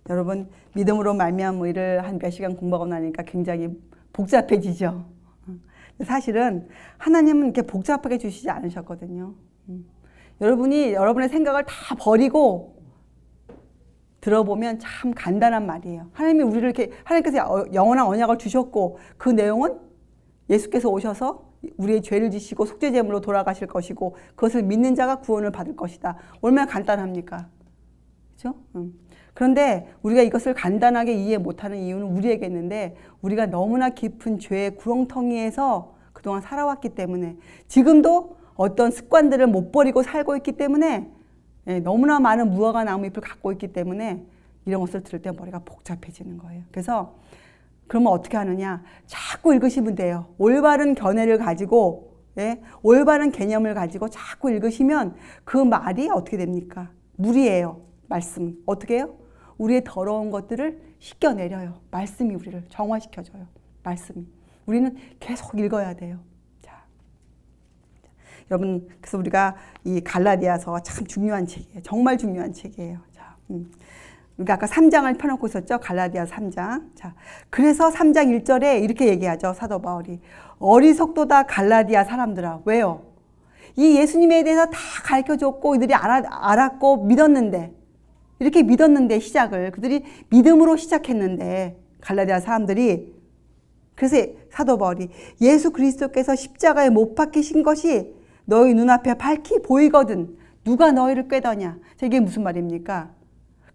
여러분 믿음으로 말미암은 의를 한 몇 시간 공부하고 나니까 굉장히 복잡해지죠. 사실은 하나님은 이렇게 복잡하게 주시지 않으셨거든요. 여러분이 여러분의 생각을 다 버리고 들어보면 참 간단한 말이에요. 하나님이 우리를 이렇게 하나님께서 영원한 언약을 주셨고 그 내용은 예수께서 오셔서 우리의 죄를 지시고 속죄제물로 돌아가실 것이고 그것을 믿는 자가 구원을 받을 것이다. 얼마나 간단합니까? 그렇죠? 그런데 우리가 이것을 간단하게 이해 못하는 이유는 우리에게 있는데 우리가 너무나 깊은 죄의 구렁텅이에서 그동안 살아왔기 때문에 지금도 어떤 습관들을 못 버리고 살고 있기 때문에 너무나 많은 무화과 나무잎을 갖고 있기 때문에 이런 것을 들을 때 머리가 복잡해지는 거예요. 그래서 그러면 어떻게 하느냐? 자꾸 읽으시면 돼요. 올바른 견해를 가지고 올바른 개념을 가지고 자꾸 읽으시면 그 말이 어떻게 됩니까? 물이에요. 말씀. 어떻게 해요? 우리의 더러운 것들을 씻겨내려요. 말씀이 우리를 정화시켜줘요. 말씀이. 우리는 계속 읽어야 돼요. 자, 여러분, 그래서 우리가 이 갈라디아서 참 중요한 책이에요. 정말 중요한 책이에요. 자, 우리가 아까 3장을 펴놓고 있었죠. 갈라디아 3장. 자, 그래서 3장 1절에 이렇게 얘기하죠. 사도 바울이. 어리석도다 갈라디아 사람들아. 왜요? 이 예수님에 대해서 다 가르쳐줬고 이들이 알았고 믿었는데 이렇게 믿었는데 시작을 그들이 믿음으로 시작했는데 갈라디아 사람들이 그래서 사도 바울이 예수 그리스도께서 십자가에 못 박히신 것이 너희 눈앞에 밝히 보이거든 누가 너희를 꾀더냐. 이게 무슨 말입니까?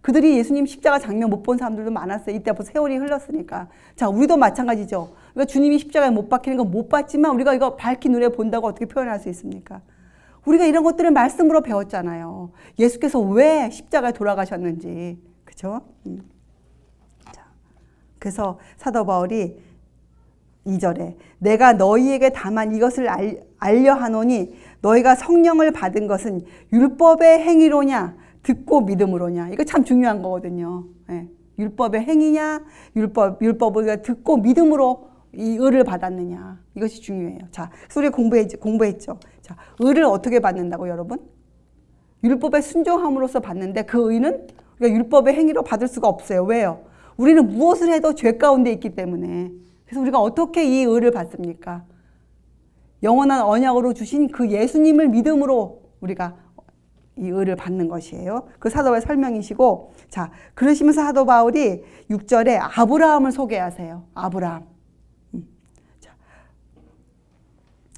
그들이 예수님 십자가 장면 못 본 사람들도 많았어요. 이때 벌써 세월이 흘렀으니까. 자, 우리도 마찬가지죠. 그러니까 주님이 십자가에 못 박히는 건 못 봤지만 우리가 이거 밝히 눈에 본다고 어떻게 표현할 수 있습니까? 우리가 이런 것들을 말씀으로 배웠잖아요. 예수께서 왜 십자가에 돌아가셨는지. 그렇죠? 자, 그래서 사도 바울이 2절에 내가 너희에게 다만 이것을 알려 하노니 너희가 성령을 받은 것은 율법의 행위로냐 듣고 믿음으로냐. 이거 참 중요한 거거든요. 예. 율법의 행위냐 율법을 듣고 믿음으로 이 의를 받았느냐. 이것이 중요해요. 자, 그래서 우리 공부했죠. 자, 의를 어떻게 받는다고 여러분? 율법에 순종함으로써 받는데 그 의는 우리가 율법의 행위로 받을 수가 없어요. 왜요? 우리는 무엇을 해도 죄 가운데 있기 때문에. 그래서 우리가 어떻게 이 의를 받습니까? 영원한 언약으로 주신 그 예수님을 믿음으로 우리가 이 의를 받는 것이에요. 그 사도의 설명이시고, 자, 그러시면서 사도 바울이 6절에 아브라함을 소개하세요. 아브라함. 자,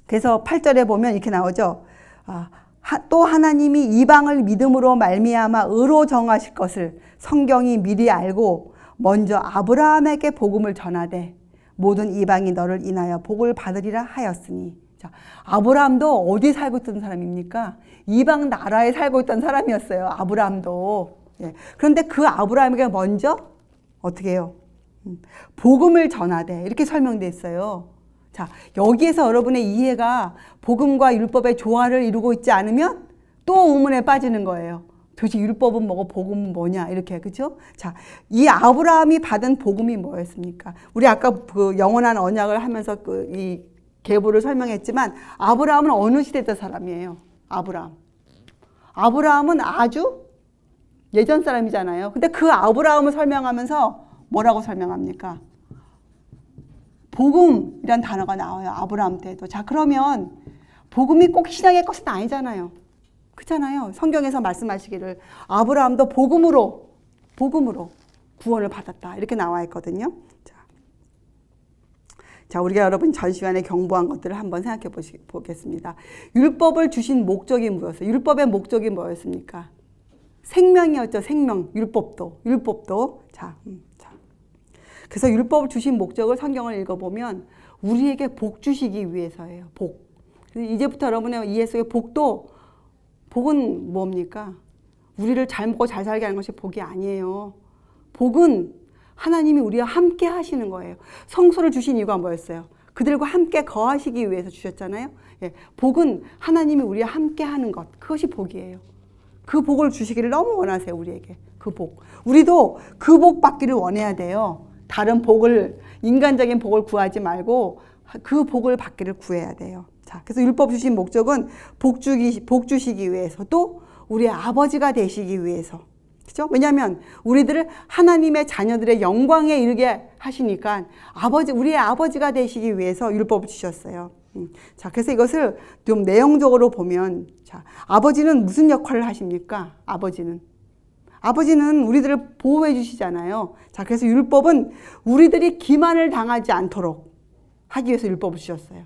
그래서 8절에 보면 이렇게 나오죠. 또 하나님이 이방을 믿음으로 말미암아 의로 정하실 것을 성경이 미리 알고 먼저 아브라함에게 복음을 전하되 모든 이방이 너를 인하여 복을 받으리라 하였으니. 자, 아브라함도 어디 살고 있던 사람입니까? 이방 나라에 살고 있던 사람이었어요. 아브라함도. 예. 그런데 그 아브라함에게 먼저 어떻게 해요? 복음을 전하되 이렇게 설명되어 있어요. 자, 여기에서 여러분의 이해가 복음과 율법의 조화를 이루고 있지 않으면 또 의문에 빠지는 거예요. 도대체 율법은 뭐고 복음은 뭐냐 이렇게. 그렇죠? 자, 이 아브라함이 받은 복음이 뭐였습니까? 우리 아까 그 영원한 언약을 하면서 이 계보를 설명했지만 아브라함은 어느 시대 때 사람이에요? 아브라함은 아주 예전 사람이잖아요. 근데 그 아브라함을 설명하면서 뭐라고 설명합니까? 복음이란 단어가 나와요. 아브라함 때도. 자, 그러면 복음이 꼭 신앙의 것은 아니잖아요. 그렇잖아요. 성경에서 말씀하시기를 아브라함도 복음으로 구원을 받았다. 이렇게 나와 있거든요. 자, 우리가 여러분 전 시간에 경고한 것들을 한번 생각해 보겠습니다. 율법을 주신 목적이 뭐였어요? 율법의 목적이 뭐였습니까? 생명이었죠. 생명. 율법도. 자. 그래서 율법을 주신 목적을 성경을 읽어보면 우리에게 복 주시기 위해서예요. 복. 이제부터 여러분의 이해 속에 복은 뭡니까? 우리를 잘 먹고 잘 살게 하는 것이 복이 아니에요. 복은 하나님이 우리와 함께 하시는 거예요. 성소를 주신 이유가 뭐였어요? 그들과 함께 거하시기 위해서 주셨잖아요. 예, 복은 하나님이 우리와 함께 하는 것. 그것이 복이에요. 그 복을 주시기를 너무 원하세요. 우리에게. 그 복. 우리도 그 복 받기를 원해야 돼요. 다른 복을, 인간적인 복을 구하지 말고 그 복을 받기를 구해야 돼요. 자, 그래서 율법 주신 목적은 복 주시기 위해서 또 우리의 아버지가 되시기 위해서. 그죠? 왜냐하면 우리들을 하나님의 자녀들의 영광에 이르게 하시니까 우리의 아버지가 되시기 위해서 율법을 주셨어요. 자, 그래서 이것을 좀 내용적으로 보면, 자, 아버지는 무슨 역할을 하십니까? 아버지는 우리들을 보호해 주시잖아요. 자, 그래서 율법은 우리들이 기만을 당하지 않도록 하기 위해서 율법을 주셨어요.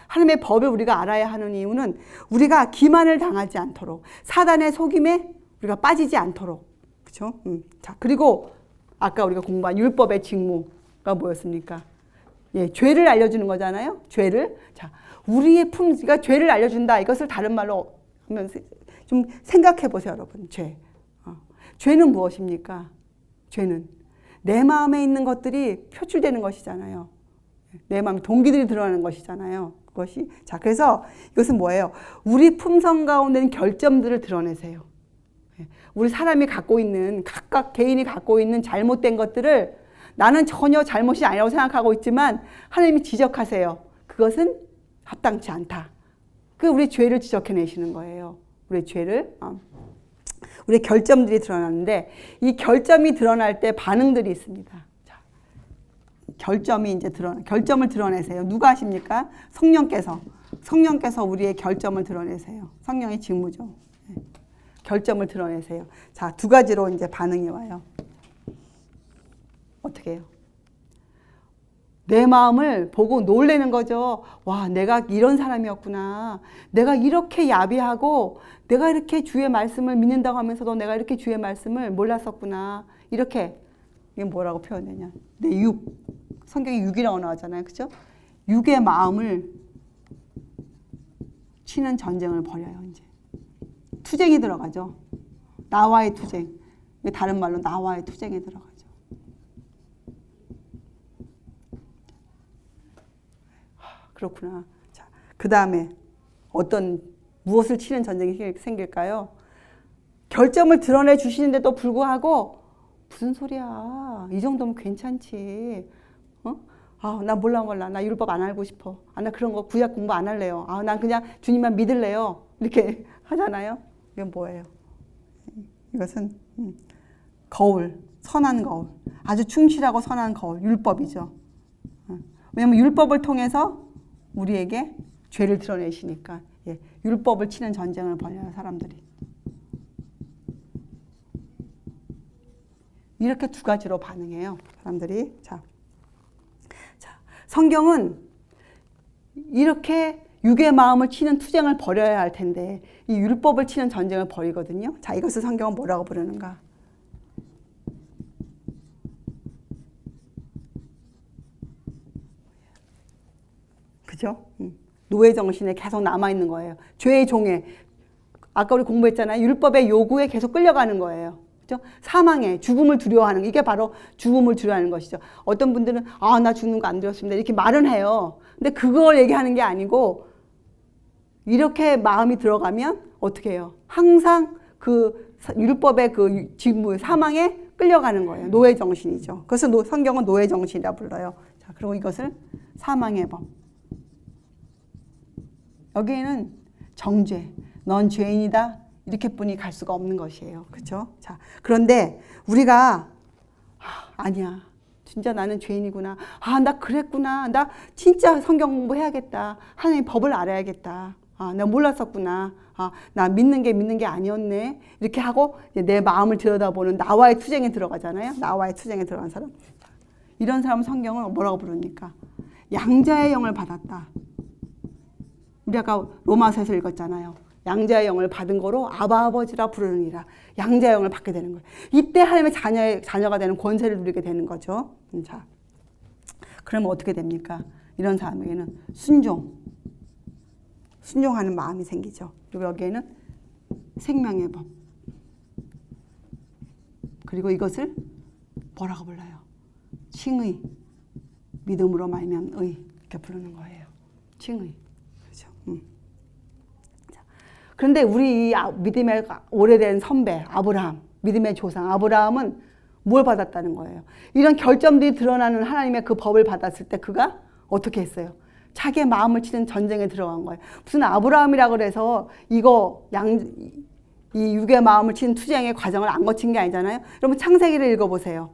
하나님의 법을 우리가 알아야 하는 이유는 우리가 기만을 당하지 않도록, 사단의 속임에 우리가 빠지지 않도록. 그렇죠? 자, 그리고 아까 우리가 공부한 율법의 직무가 뭐였습니까? 예, 죄를 알려주는 거잖아요. 죄를. 자, 우리가 죄를 알려준다. 이것을 다른 말로 하면 좀 생각해 보세요, 여러분. 죄는 무엇입니까? 죄는 내 마음에 있는 것들이 표출되는 것이잖아요. 내 마음의 동기들이 드러나는 것이잖아요. 그것이. 자, 그래서 이것은 뭐예요? 우리 품성 가운데 있는 결점들을 드러내세요. 우리 사람이 갖고 있는, 각각 개인이 갖고 있는 잘못된 것들을 나는 전혀 잘못이 아니라고 생각하고 있지만 하나님이 지적하세요. 그것은 합당치 않다. 우리 죄를 지적해내시는 거예요. 우리 죄를. 우리 결점들이 드러나는데 이 결점이 드러날 때 반응들이 있습니다. 자, 결점을 드러내세요. 누가 하십니까? 성령께서 우리의 결점을 드러내세요. 성령의 직무죠. 결점을 드러내세요. 자, 두 가지로 이제 반응이 와요. 어떻게 해요? 내 마음을 보고 놀라는 거죠. 와, 내가 이런 사람이었구나. 내가 이렇게 야비하고 내가 이렇게 주의 말씀을 믿는다고 하면서도 내가 이렇게 주의 말씀을 몰랐었구나. 이렇게. 이게 뭐라고 표현되냐. 내 성경에 육이라고 나오잖아요. 그죠? 육의 마음을 치는 전쟁을 벌여요. 이제 투쟁이 들어가죠. 나와의 투쟁. 다른 말로 나와의 투쟁이 들어가죠. 그렇구나. 자, 그 다음에 무엇을 치는 전쟁이 생길까요? 결점을 드러내 주시는데도 불구하고 무슨 소리야. 이 정도면 괜찮지. 나 몰라. 나 율법 안 알고 싶어. 나 그런 거 구약 공부 안 할래요. 난 그냥 주님만 믿을래요. 이렇게 하잖아요. 이건 뭐예요? 이것은 거울, 선한 거울. 아주 충실하고 선한 거울, 율법이죠. 왜냐하면 율법을 통해서 우리에게 죄를 드러내시니까. 예, 율법을 치는 전쟁을 벌여요, 사람들이. 이렇게 두 가지로 반응해요, 사람들이. 자, 성경은 이렇게 육의 마음을 치는 투쟁을 벌여야 할 텐데 이 율법을 치는 전쟁을 벌이거든요. 자, 이것을 성경은 뭐라고 부르는가? 그죠? 노예 정신에 계속 남아있는 거예요. 죄의 종에. 아까 우리 공부했잖아요. 율법의 요구에 계속 끌려가는 거예요. 그죠? 사망에, 죽음을 두려워하는, 이게 바로 죽음을 두려워하는 것이죠. 어떤 분들은 나 죽는 거 안 두렵습니다. 이렇게 말은 해요. 근데 그걸 얘기하는 게 아니고 이렇게 마음이 들어가면 어떻게 해요? 항상 그 율법의 그 직무, 사망에 끌려가는 거예요. 노예 정신이죠. 그래서 성경은 노예 정신이라 불러요. 자, 그리고 이것을 사망의 법. 여기에는 정죄, 넌 죄인이다 이렇게뿐이 갈 수가 없는 것이에요. 그렇죠? 자, 그런데 우리가 아니야. 진짜 나는 죄인이구나. 나 그랬구나. 나 진짜 성경 공부해야겠다. 하나님 법을 알아야겠다. 내가 몰랐었구나. 나 믿는 게 아니었네. 이렇게 하고 내 마음을 들여다보는 나와의 투쟁에 들어가잖아요. 나와의 투쟁에 들어간 사람. 이런 사람은 성경을 뭐라고 부릅니까? 양자의 영을 받았다. 우리 아까 로마서에서 읽었잖아요. 양자의 영을 받은 거로 아바 아버지라 부르느니라. 양자의 영을 받게 되는 거예요. 이때 하나님의 자녀가 되는 권세를 누리게 되는 거죠. 자, 그러면 어떻게 됩니까? 이런 사람에게는 순종하는 마음이 생기죠. 그리고 여기에는 생명의 법. 그리고 이것을 뭐라고 불러요? 칭의. 믿음으로 말미암은 의. 이렇게 부르는 거예요. 칭의. 그런데 우리 믿음의 오래된 선배 아브라함, 믿음의 조상 아브라함은 뭘 받았다는 거예요? 이런 결점들이 드러나는 하나님의 그 법을 받았을 때 그가 어떻게 했어요? 자기의 마음을 치는 전쟁에 들어간 거예요. 무슨 아브라함이라 그래서 이거 이 육의 마음을 치는 투쟁의 과정을 안 거친 게 아니잖아요. 여러분 창세기를 읽어보세요.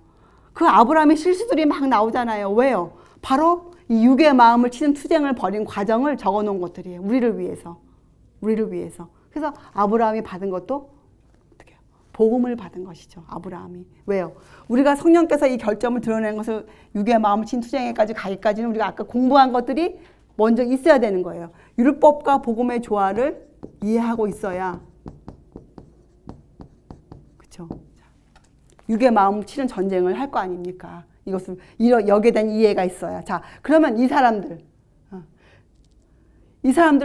그 아브라함의 실수들이 막 나오잖아요. 왜요? 바로 이 육의 마음을 치는 투쟁을 벌인 과정을 적어놓은 것들이에요. 우리를 위해서. 우리를 위해서. 그래서 아브라함이 받은 것도 어떻게 해요? 복음을 받은 것이죠. 아브라함이. 왜요? 우리가 성령께서 이 결점을 드러낸 것을 육의 마음을 치는 투쟁에까지 가기까지는 우리가 아까 공부한 것들이 먼저 있어야 되는 거예요. 율법과 복음의 조화를 이해하고 있어야. 그렇죠? 육의 마음 치는 전쟁을 할 거 아닙니까? 이것을 여기에 대한 이해가 있어야. 자, 그러면 이 사람들은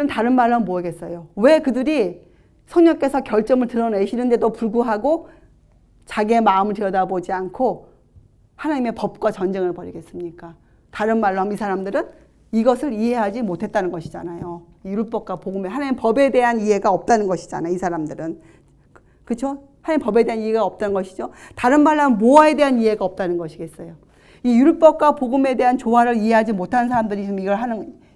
다른 말로 하면 뭐겠어요? 왜 그들이 성령께서 결점을 드러내시는데도 불구하고 자기의 마음을 들여다보지 않고 하나님의 법과 전쟁을 벌이겠습니까? 다른 말로 하면 이 사람들은 이것을 이해하지 못했다는 것이잖아요. 율법과 복음의 하나님의 법에 대한 이해가 없다는 것이잖아요. 이 사람들은. 그렇죠? 하나님의 법에 대한 이해가 없다는 것이죠. 다른 말로 하면 뭐에 대한 이해가 없다는 것이겠어요. 이 율법과 복음에 대한 조화를 이해하지 못하는 사람들이 지금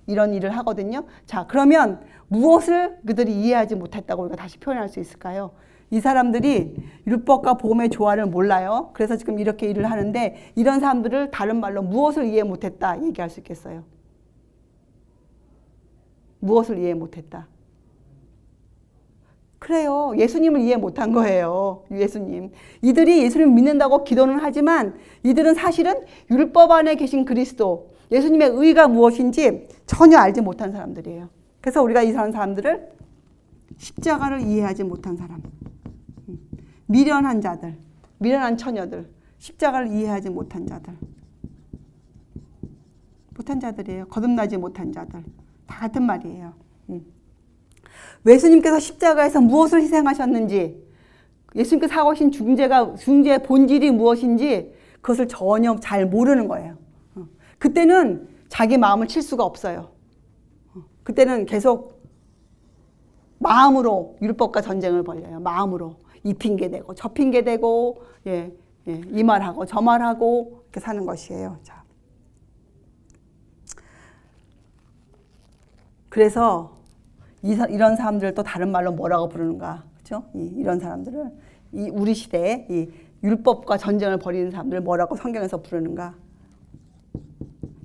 이런 일을 하거든요. 자, 그러면 무엇을 그들이 이해하지 못했다고 우리가 다시 표현할 수 있을까요? 이 사람들이 율법과 복음의 조화를 몰라요. 그래서 지금 이렇게 일을 하는데 이런 사람들을 다른 말로 무엇을 이해 못했다 얘기할 수 있겠어요? 무엇을 이해 못했다? 그래요. 예수님을 이해 못한 거예요. 예수님. 이들이 예수님을 믿는다고 기도는 하지만 이들은 사실은 율법 안에 계신 그리스도, 예수님의 의가 무엇인지 전혀 알지 못한 사람들이에요. 그래서 우리가 이런 사람들을 십자가를 이해하지 못한 사람, 미련한 자들, 미련한 처녀들, 십자가를 이해하지 못한 자들, 못한 자들이에요. 거듭나지 못한 자들. 다 같은 말이에요. 예수님께서 십자가에서 무엇을 희생하셨는지, 예수님께서 하고 계신 중재의 본질이 무엇인지 그것을 전혀 잘 모르는 거예요. 그때는 자기 마음을 칠 수가 없어요. 그때는 계속 마음으로 율법과 전쟁을 벌여요. 마음으로 이 핑계 대고 저 핑계 대고 이 말하고 저 말하고 이렇게 사는 것이에요. 자. 그래서 이런 사람들을 또 다른 말로 뭐라고 부르는가? 그렇죠? 이런 사람들을 우리 시대에 이 율법과 전쟁을 벌이는 사람들을 뭐라고 성경에서 부르는가?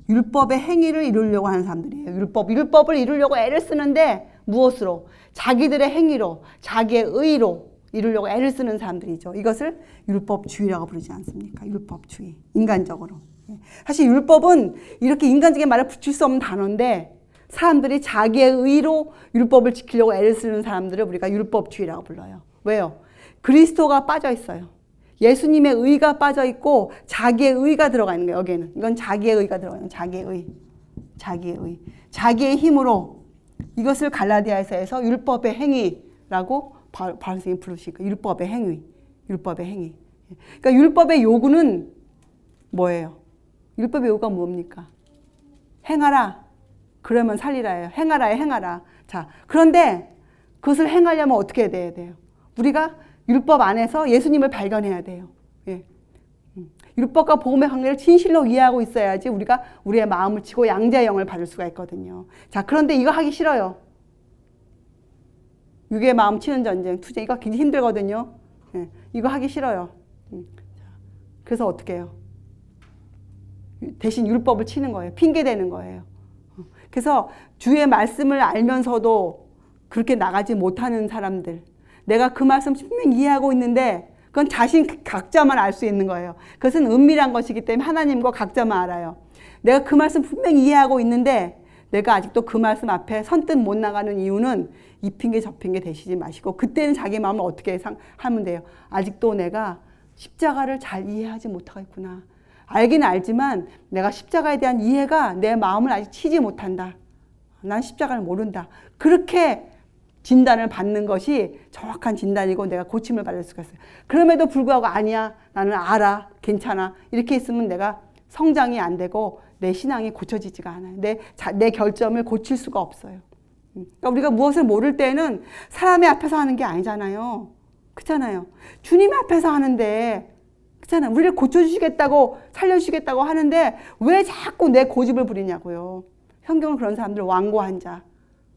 율법의 행위를 이루려고 하는 사람들이에요. 율법을 이루려고 애를 쓰는데 무엇으로? 자기들의 행위로, 자기의 의로 이루려고 애를 쓰는 사람들이죠. 이것을 율법주의라고 부르지 않습니까? 율법주의. 인간적으로. 사실 율법은 이렇게 인간적인 말을 붙일 수 없는 단어인데 사람들이 자기의 의로 율법을 지키려고 애를 쓰는 사람들을 우리가 율법주의라고 불러요. 왜요? 그리스도가 빠져 있어요. 예수님의 의가 빠져 있고 자기의 의가 들어가 있는 거예요. 여기에는. 이건 자기의 의가 들어가 있는 거예요. 자기의 의. 자기의 힘으로 이것을 갈라디아에서 해서 율법의 행위라고 바울 선생님이 부르시니까 율법의 행위. 그러니까 율법의 요구는 뭐예요? 율법의 요구가 뭡니까? 행하라. 그러면 살리라예요. 행하라. 자, 그런데 그것을 행하려면 어떻게 해야 돼요? 우리가 율법 안에서 예수님을 발견해야 돼요. 율법과 복음의 관계를 진실로 이해하고 있어야지 우리가 우리의 마음을 치고 양자의 영을 받을 수가 있거든요. 자, 그런데 이거 하기 싫어요. 육의 마음 치는 전쟁, 투쟁, 이거 굉장히 힘들거든요. 이거 하기 싫어요. 그래서 어떻게 해요? 대신 율법을 치는 거예요. 핑계대는 거예요. 그래서 주의 말씀을 알면서도 그렇게 나가지 못하는 사람들, 내가 그 말씀 분명히 이해하고 있는데 그건 자신 각자만 알 수 있는 거예요. 그것은 은밀한 것이기 때문에 하나님과 각자만 알아요. 내가 그 말씀 분명히 이해하고 있는데 내가 아직도 그 말씀 앞에 선뜻 못 나가는 이유는 이 핑계 저 핑계 대시지 마시고 그때는 자기 마음을 어떻게 하면 돼요. 아직도 내가 십자가를 잘 이해하지 못하고 있구나. 알긴 알지만 내가 십자가에 대한 이해가 내 마음을 아직 치지 못한다. 난 십자가를 모른다. 그렇게 진단을 받는 것이 정확한 진단이고 내가 고침을 받을 수가 있어요. 그럼에도 불구하고 아니야. 나는 알아. 괜찮아. 이렇게 있으면 내가 성장이 안 되고 내 신앙이 고쳐지지가 않아요. 내 결점을 고칠 수가 없어요. 그러니까 우리가 무엇을 모를 때는 사람의 앞에서 하는 게 아니잖아요. 그렇잖아요. 주님 앞에서 하는데 그렇잖아요. 우리를 고쳐주시겠다고 살려주시겠다고 하는데 왜 자꾸 내 고집을 부리냐고요. 성경은 그런 사람들 완고한 자.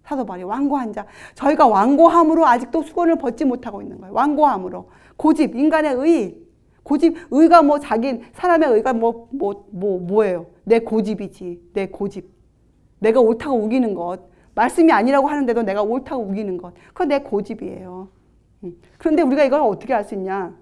사도 바울이 완고한 자. 저희가 완고함으로 아직도 수건을 벗지 못하고 있는 거예요. 완고함으로. 고집, 인간의 의. 고집, 의가 뭐 사람의 의가 뭐예요? 내 고집이지. 내 고집. 내가 옳다고 우기는 것. 말씀이 아니라고 하는데도 내가 옳다고 우기는 것. 그건 내 고집이에요. 그런데 우리가 이걸 어떻게 알 수 있냐?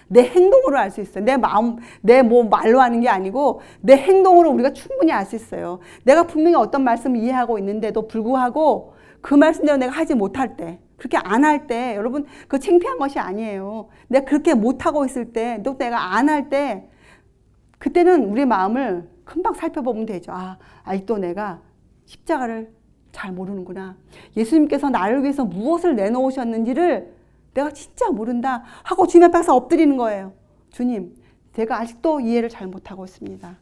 내 행동으로 알 수 있어요. 내 마음, 내 뭐 말로 하는 게 아니고 내 행동으로 우리가 충분히 알 수 있어요. 내가 분명히 어떤 말씀을 이해하고 있는데도 불구하고 그 말씀대로 내가 하지 못할 때, 그렇게 안 할 때, 여러분 그거 창피한 것이 아니에요. 내가 그렇게 못하고 있을 때, 또 내가 안 할 때, 그때는 우리 마음을 금방 살펴보면 되죠. 아, 아직도 내가 십자가를 잘 모르는구나. 예수님께서 나를 위해서 무엇을 내놓으셨는지를 내가 진짜 모른다 하고 주님 앞에 가서 엎드리는 거예요. 주님, 제가 아직도 이해를 잘 못하고 있습니다.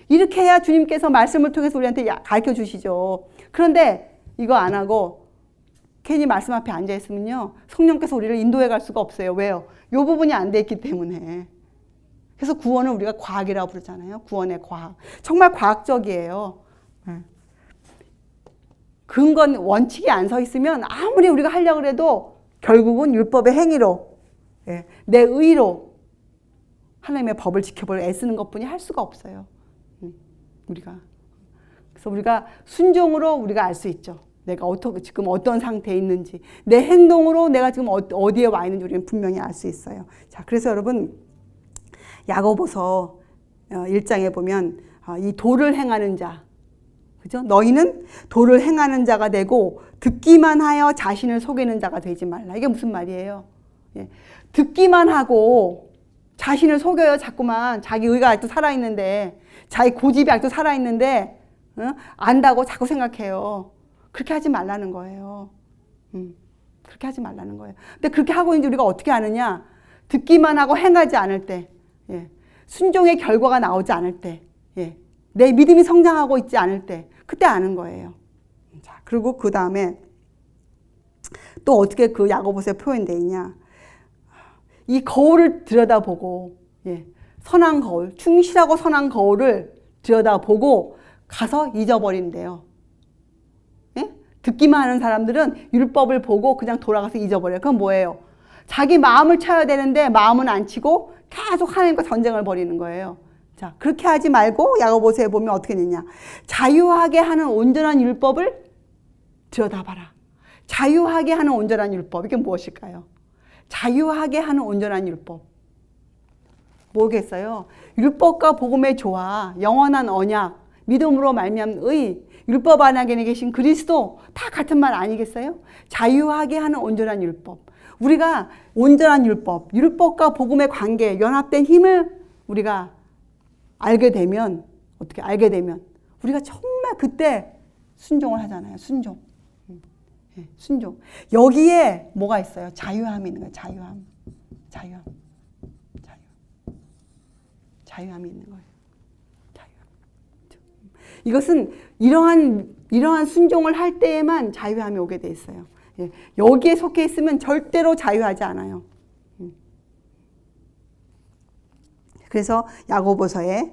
이렇게 해야 주님께서 말씀을 통해서 우리한테 가르쳐 주시죠. 그런데 이거 안 하고 괜히 말씀 앞에 앉아 있으면요, 성령께서 우리를 인도해 갈 수가 없어요. 왜요? 이 부분이 안 돼 있기 때문에. 그래서 구원을 우리가 과학이라고 부르잖아요. 구원의 과학. 정말 과학적이에요. 근건 원칙이 안 서 있으면 아무리 우리가 하려고 해도 결국은 율법의 행위로, 내 의로 하나님의 법을 지켜볼 애쓰는 것뿐이 할 수가 없어요. 우리가. 그래서 우리가 순종으로 우리가 알 수 있죠. 내가 지금 어떤 상태에 있는지, 내 행동으로 내가 지금 어디에 와 있는지 우리는 분명히 알 수 있어요. 자, 그래서 여러분 야고보서 1장에 보면 이 도를 행하는 자, 그죠? 너희는 도를 행하는 자가 되고 듣기만 하여 자신을 속이는 자가 되지 말라. 이게 무슨 말이에요? 듣기만 하고 자신을 속여요. 자꾸만 자기 의가 아직도 살아있는데, 자기 고집이 아직도 살아있는데, 안다고 자꾸 생각해요. 그렇게 하지 말라는 거예요. 그렇게 하지 말라는 거예요. 근데 그렇게 하고 있는데 우리가 어떻게 아느냐? 듣기만 하고 행하지 않을 때, 순종의 결과가 나오지 않을 때, 내 믿음이 성장하고 있지 않을 때, 그때 아는 거예요. 자, 그리고 그 다음에 또 어떻게 그 야고보서에 표현되어 있냐? 이 거울을 들여다보고, 선한 거울, 충실하고 선한 거울을 들여다보고 가서 잊어버린대요. 듣기만 하는 사람들은 율법을 보고 그냥 돌아가서 잊어버려요. 그건 뭐예요? 자기 마음을 쳐야 되는데 마음은 안 치고 계속 하나님과 전쟁을 벌이는 거예요. 자, 그렇게 하지 말고 야고보서에 보면 어떻게 되냐? 자유하게 하는 온전한 율법을 들여다봐라. 자유하게 하는 온전한 율법, 이게 무엇일까요? 자유하게 하는 온전한 율법. 뭐겠어요? 율법과 복음의 조화, 영원한 언약, 믿음으로 말미암은 의, 율법 안에 계신 그리스도, 다 같은 말 아니겠어요? 자유하게 하는 온전한 율법. 우리가 온전한 율법, 율법과 복음의 관계, 연합된 힘을 우리가 알게 되면, 어떻게 알게 되면 우리가 정말 그때 순종을 하잖아요. 순종. 순종. 여기에 뭐가 있어요? 자유함이 있는 거예요. 자유함. 자유함이 있는 거예요. 자유함. 이것은 이러한 순종을 할 때에만 자유함이 오게 돼 있어요. 여기에 속해 있으면 절대로 자유하지 않아요. 그래서 야고보서에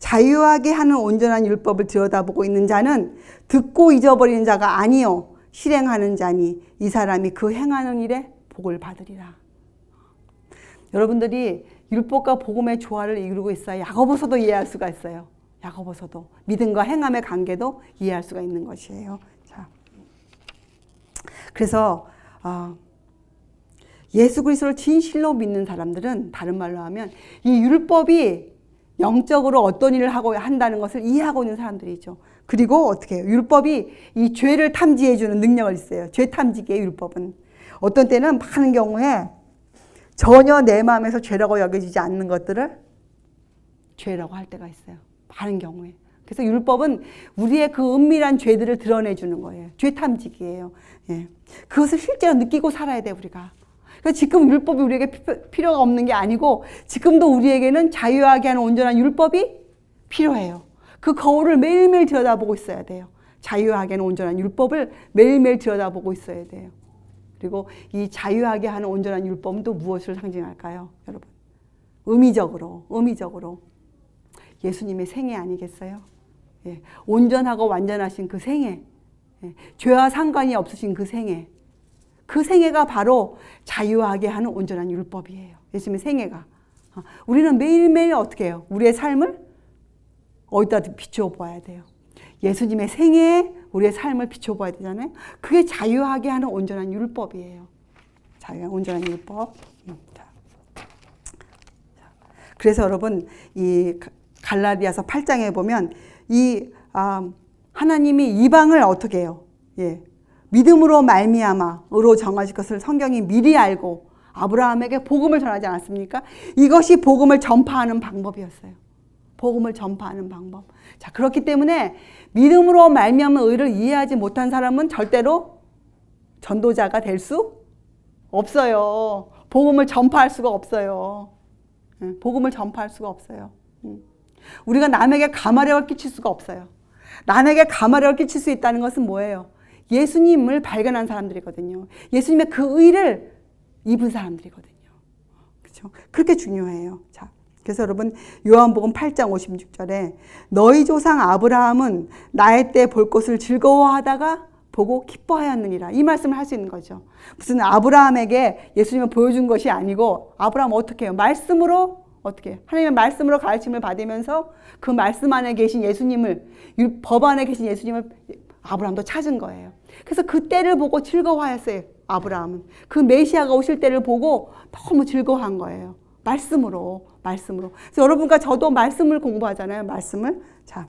자유하게 하는 온전한 율법을 들여다보고 있는 자는 듣고 잊어버리는 자가 아니요 실행하는 자니 이 사람이 그 행하는 일에 복을 받으리라. 여러분들이 율법과 복음의 조화를 이루고 있어야 야고보서도 이해할 수가 있어요. 야고보서도 믿음과 행함의 관계도 이해할 수가 있는 것이에요. 자, 그래서 예수 그리스도를 진실로 믿는 사람들은 다른 말로 하면 이 율법이 영적으로 어떤 일을 하고 한다는 것을 이해하고 있는 사람들이죠. 그리고 어떻게 해요? 율법이 이 죄를 탐지해 주는 능력을 있어요. 죄 탐지기의 율법은. 어떤 때는 많은 경우에 전혀 내 마음에서 죄라고 여겨지지 않는 것들을 죄라고 할 때가 있어요. 많은 경우에. 그래서 율법은 우리의 그 은밀한 죄들을 드러내주는 거예요. 죄 탐지기예요. 그것을 실제로 느끼고 살아야 돼, 우리가. 그러니까 지금 율법이 우리에게 필요가 없는 게 아니고 지금도 우리에게는 자유하게 하는 온전한 율법이 필요해요. 그 거울을 매일매일 들여다보고 있어야 돼요. 자유하게 하는 온전한 율법을 매일매일 들여다보고 있어야 돼요. 그리고 이 자유하게 하는 온전한 율법은 또 무엇을 상징할까요, 여러분? 의미적으로 예수님의 생애 아니겠어요? 온전하고 완전하신 그 생애, 죄와 상관이 없으신 그 생애. 그 생애가 바로 자유하게 하는 온전한 율법이에요. 예수님의 생애가. 우리는 매일매일 어떻게 해요? 우리의 삶을 어디다 비추어 보아야 돼요. 예수님의 생애에 우리의 삶을 비추어 보아야 되잖아요. 그게 자유하게 하는 온전한 율법이에요. 자유한 온전한 율법. 그래서 여러분 이 갈라디아서 8장에 보면 하나님이 이방을 어떻게 해요? 믿음으로 말미암아 의로 정하실 것을 성경이 미리 알고 아브라함에게 복음을 전하지 않았습니까? 이것이 복음을 전파하는 방법이었어요. 복음을 전파하는 방법. 자, 그렇기 때문에 믿음으로 말미암은 의를 이해하지 못한 사람은 절대로 전도자가 될 수 없어요. 복음을 전파할 수가 없어요. 복음을 전파할 수가 없어요. 우리가 남에게 가마력을 끼칠 수가 없어요. 남에게 가마력을 끼칠 수 있다는 것은 뭐예요? 예수님을 발견한 사람들이거든요. 예수님의 그 의를 입은 사람들이거든요. 그렇죠? 그렇게 중요해요. 자, 그래서 여러분 요한복음 8장 56절에 너희 조상 아브라함은 나의 때 볼 것을 즐거워하다가 보고 기뻐하였느니라. 이 말씀을 할 수 있는 거죠. 무슨 아브라함에게 예수님을 보여준 것이 아니고 아브라함 어떻게 해요? 말씀으로 어떻게 해요? 하나님의 말씀으로 가르침을 받으면서 그 말씀 안에 계신 예수님을 법 안에 계신 예수님을 아브라함도 찾은 거예요. 그래서 그 때를 보고 즐거워하였어요. 아브라함은 그 메시아가 오실 때를 보고 너무 즐거워한 거예요. 말씀으로. 그래서 여러분과 저도 말씀을 공부하잖아요. 말씀을. 자,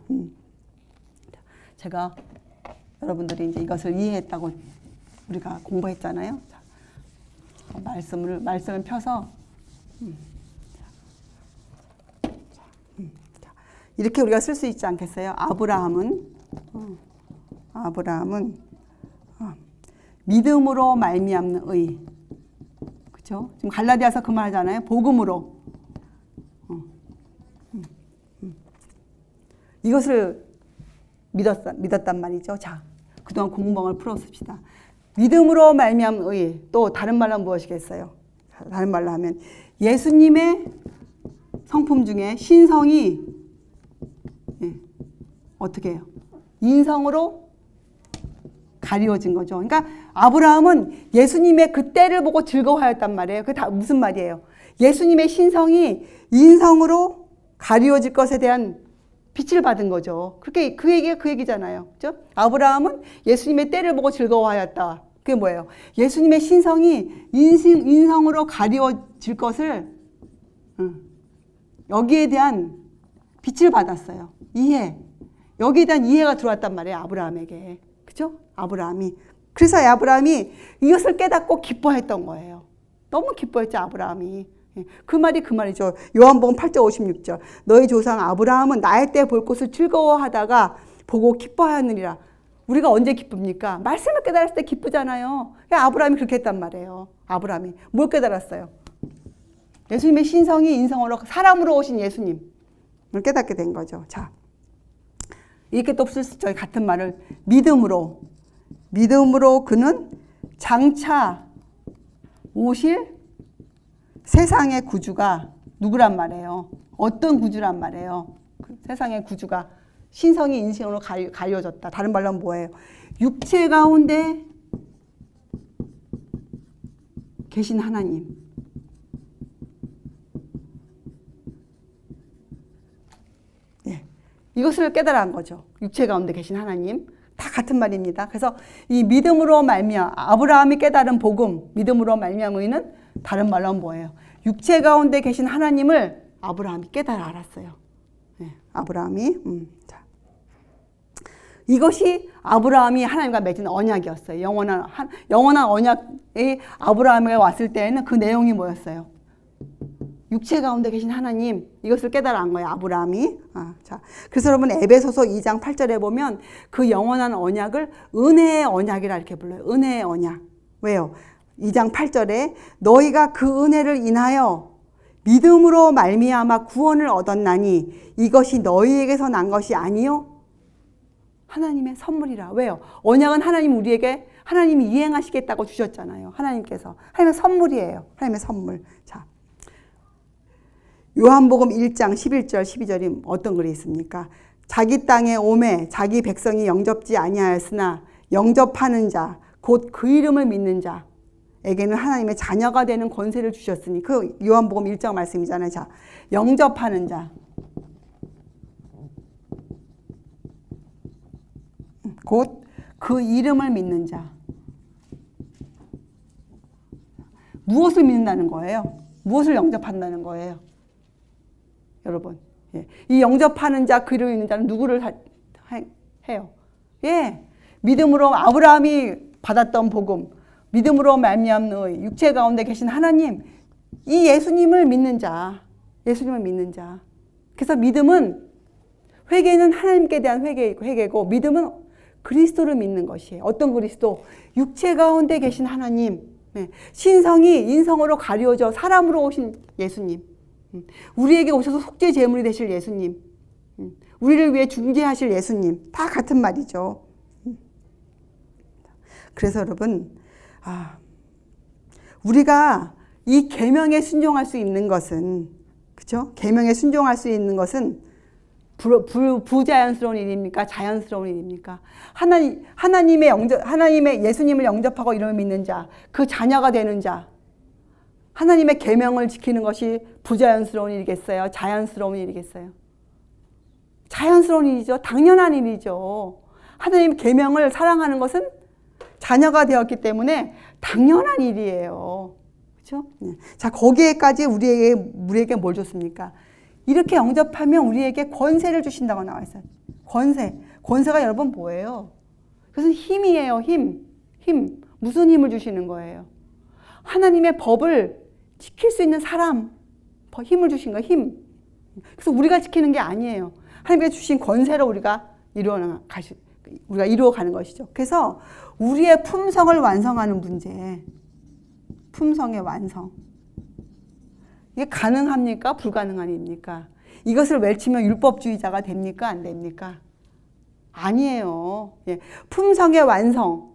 제가 여러분들이 이제 이것을 이해했다고 우리가 공부했잖아요. 자, 말씀을 펴서 이렇게 우리가 쓸 수 있지 않겠어요? 아브라함은 믿음으로 말미암는 의. 그렇죠? 지금 갈라디아서 그 말하잖아요. 복음으로. 이것을 믿었단 말이죠. 자, 그동안 공방을 풀어봅시다. 믿음으로 말미암은 의. 또 다른 말로 무엇이겠어요? 다른 말로 하면 예수님의 성품 중에 신성이 어떻게 해요? 인성으로 가리워진 거죠. 그러니까 아브라함은 예수님의 그 때를 보고 즐거워하였단 말이에요. 그게 다 무슨 말이에요? 예수님의 신성이 인성으로 가리워질 것에 대한 빛을 받은 거죠. 그렇게 그 얘기가 그 얘기잖아요. 그렇죠? 아브라함은 예수님의 때를 보고 즐거워하였다. 그게 뭐예요? 예수님의 신성이 인성으로 가리워질 것을 여기에 대한 빛을 받았어요. 이해. 여기에 대한 이해가 들어왔단 말이에요. 아브라함에게. 그죠? 아브라함이. 그래서 아브라함이 이것을 깨닫고 기뻐했던 거예요. 너무 기뻐했죠. 아브라함이. 그 말이죠. 요한복음 8장 56절. 너희 조상 아브라함은 나의 때 볼 것을 즐거워하다가 보고 기뻐하였느니라. 우리가 언제 기쁩니까? 말씀을 깨달았을 때 기쁘잖아요. 아브라함이 그렇게 했단 말이에요. 아브라함이. 뭘 깨달았어요? 예수님의 신성이 인성으로 사람으로 오신 예수님을 깨닫게 된 거죠. 자, 이렇게 또 쓸 수 있죠. 같은 말을 믿음으로 그는 장차 오실 세상의 구주가 누구란 말이에요? 어떤 구주란 말이에요? 그 세상의 구주가 신성이 인성으로 가려졌다. 다른 말로 하면 뭐예요? 육체 가운데 계신 하나님. 이것을 깨달은 거죠. 육체 가운데 계신 하나님. 다 같은 말입니다. 그래서 이 믿음으로 말미암아 아브라함이 깨달은 복음, 믿음으로 말미암은 의는 다른 말로 하면 뭐예요? 육체 가운데 계신 하나님을 아브라함이 깨달아 알았어요. 아브라함이. 자. 이것이 아브라함이 하나님과 맺은 언약이었어요. 영원한 언약이 아브라함에 왔을 때에는 그 내용이 뭐였어요? 육체 가운데 계신 하나님, 이것을 깨달은 거예요. 아브라함이. 자, 그래서 여러분 에베소서 2장 8절에 보면 그 영원한 언약을 은혜의 언약이라 이렇게 불러요. 은혜의 언약. 왜요? 2장 8절에 너희가 그 은혜를 인하여 믿음으로 말미암아 구원을 얻었나니 이것이 너희에게서 난 것이 아니요 하나님의 선물이라. 왜요? 언약은 하나님이 이행하시겠다고 주셨잖아요. 하나님께서. 하나님의 선물이에요. 하나님의 선물. 자, 요한복음 1장 11절 12절이 어떤 글이 있습니까? 자기 땅에 오매 자기 백성이 영접지 아니하였으나 영접하는 자, 곧 그 이름을 믿는 자에게는 하나님의 자녀가 되는 권세를 주셨으니, 그 요한복음 1장 말씀이잖아요. 자, 영접하는 자, 곧 그 이름을 믿는 자. 무엇을 믿는다는 거예요? 무엇을 영접한다는 거예요? 여러분, 예. 이 영접하는 자, 그 이름을 믿는 자는 누구를 해요? 예, 믿음으로 아브라함이 받았던 복음, 믿음으로 말미암는 육체 가운데 계신 하나님, 이 예수님을 믿는 자, 예수님을 믿는 자. 그래서 믿음은, 회개는 하나님께 대한 회개고, 믿음은 그리스도를 믿는 것이에요. 어떤 그리스도? 육체 가운데 계신 하나님, 신성이 인성으로 가려져 사람으로 오신 예수님, 우리에게 오셔서 속죄 제물이 되실 예수님, 우리를 위해 중재하실 예수님, 다 같은 말이죠. 그래서 여러분, 우리가 이 계명에 순종할 수 있는 것은, 그렇죠? 계명에 순종할 수 있는 것은 부자연스러운 일입니까? 자연스러운 일입니까? 하나님의 예수님을 영접하고 이름을 믿는 자, 그 자녀가 되는 자, 하나님의 계명을 지키는 것이 부자연스러운 일이겠어요? 자연스러운 일이겠어요? 자연스러운 일이죠. 당연한 일이죠. 하나님의 계명을 사랑하는 것은 자녀가 되었기 때문에 당연한 일이에요. 그렇죠? 자, 거기에까지 우리에게 뭘 줬습니까? 이렇게 영접하면 우리에게 권세를 주신다고 나와 있어요. 권세가 여러분 뭐예요? 그것은 힘이에요. 힘. 무슨 힘을 주시는 거예요? 하나님의 법을 지킬 수 있는 사람, 힘을 주신 거예요. 힘. 그래서 우리가 지키는 게 아니에요. 하나님께 주신 권세로 우리가 이루어가는 것이죠. 그래서 우리의 품성을 완성하는 문제, 품성의 완성. 이게 가능합니까? 불가능한 일입니까? 이것을 외치면 율법주의자가 됩니까? 안 됩니까? 아니에요. 예. 품성의 완성.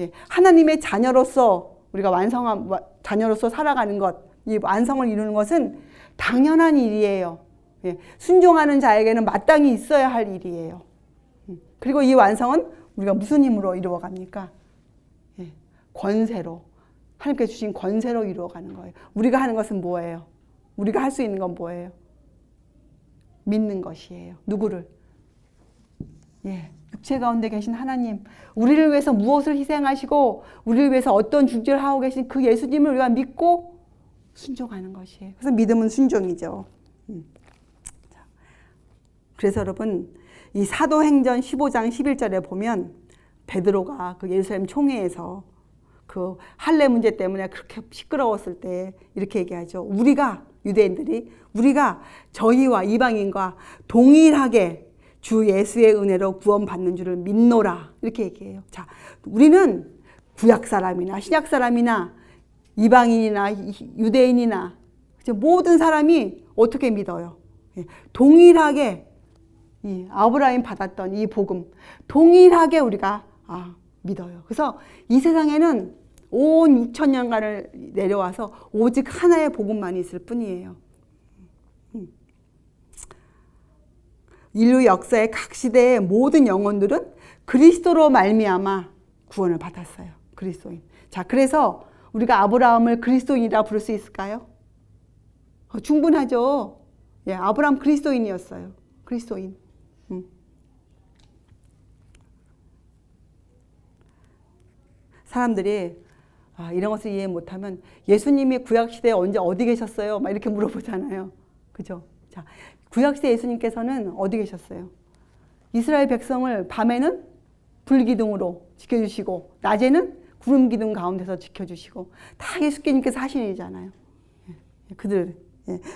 예. 하나님의 자녀로서 우리가 자녀로서 살아가는 것, 이 완성을 이루는 것은 당연한 일이에요. 예. 순종하는 자에게는 마땅히 있어야 할 일이에요. 그리고 이 완성은 우리가 무슨 힘으로 이루어갑니까? 예. 권세로. 하나님께 주신 권세로 이루어가는 거예요. 우리가 하는 것은 뭐예요? 우리가 할 수 있는 건 뭐예요? 믿는 것이에요. 누구를? 예, 육체 가운데 계신 하나님, 우리를 위해서 무엇을 희생하시고 우리를 위해서 어떤 중재를 하고 계신 그 예수님을 우리가 믿고 순종하는 것이에요. 그래서 믿음은 순종이죠. 그래서 여러분, 이 사도행전 15장 11절에 보면 베드로가 그 예루살렘 총회에서 그 할례 문제 때문에 그렇게 시끄러웠을 때 이렇게 얘기하죠. 유대인들이 우리가 저희와 이방인과 동일하게 주 예수의 은혜로 구원받는 줄을 믿노라, 이렇게 얘기해요. 자, 우리는 구약 사람이나 신약 사람이나 이방인이나 유대인이나 모든 사람이 어떻게 믿어요? 동일하게 이 아브라함이 받았던 이 복음, 동일하게 우리가 믿어요. 그래서 이 세상에는 온 6천년간을 내려와서 오직 하나의 복음만 있을 뿐이에요. 인류 역사의 각 시대의 모든 영혼들은 그리스도로 말미암아 구원을 받았어요. 그리스도인. 자, 그래서 우리가 아브라함을 그리스도인이라 부를 수 있을까요? 충분하죠. 예, 아브라함 그리스도인이었어요. 그리스도인. 사람들이 이런 것을 이해 못하면 예수님이 구약시대에 언제 어디 계셨어요? 막 이렇게 물어보잖아요. 그죠? 자, 구약시대 예수님께서는 어디 계셨어요? 이스라엘 백성을 밤에는 불기둥으로 지켜주시고 낮에는 구름기둥 가운데서 지켜주시고 다 예수님께서 하신 일이잖아요.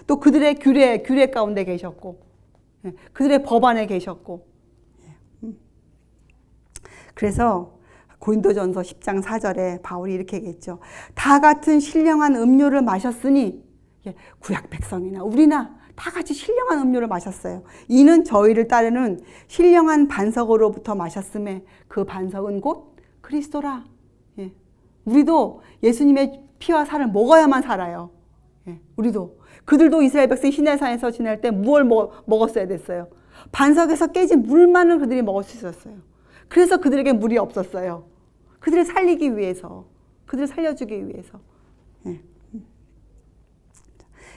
또 그들의 규례 가운데 계셨고 그들의 법 안에 계셨고. 그래서 고린도전서 10장 4절에 바울이 이렇게 얘기했죠. 다 같은 신령한 음료를 마셨으니, 구약 백성이나 우리나 다 같이 신령한 음료를 마셨어요. 이는 저희를 따르는 신령한 반석으로부터 마셨음에 그 반석은 곧 그리스도라. 우리도 예수님의 피와 살을 먹어야만 살아요. 우리도. 그들도 이스라엘 백성이 시내산에서 지낼 때 무엇을 먹었어야 됐어요? 반석에서 깨진 물만을 그들이 먹을 수 있었어요. 그래서 그들에게 물이 없었어요. 그들을 살리기 위해서, 그들을 살려주기 위해서. 예.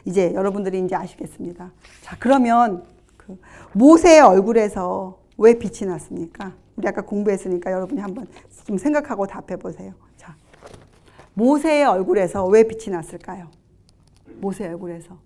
이제 여러분들이 이제 아시겠습니다. 자, 그러면 그 모세의 얼굴에서 왜 빛이 났습니까? 우리 아까 공부했으니까 여러분이 한번 좀 생각하고 답해 보세요. 자, 모세의 얼굴에서 왜 빛이 났을까요? 모세의 얼굴에서.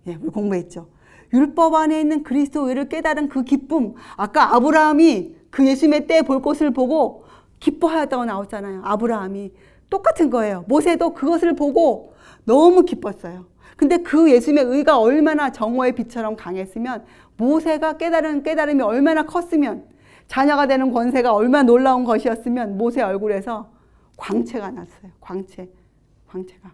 예, 우리 공부했죠. 율법 안에 있는 그리스도 의를 깨달은 그 기쁨. 아까 아브라함이 그 예수님의 때 볼 것을 보고 기뻐하였다고 나왔잖아요. 아브라함이. 똑같은 거예요. 모세도 그것을 보고 너무 기뻤어요. 근데 그 예수님의 의가 얼마나 정오의 빛처럼 강했으면, 모세가 깨달은 깨달음이 얼마나 컸으면, 자녀가 되는 권세가 얼마나 놀라운 것이었으면 모세 얼굴에서 광채가 났어요. 광채가.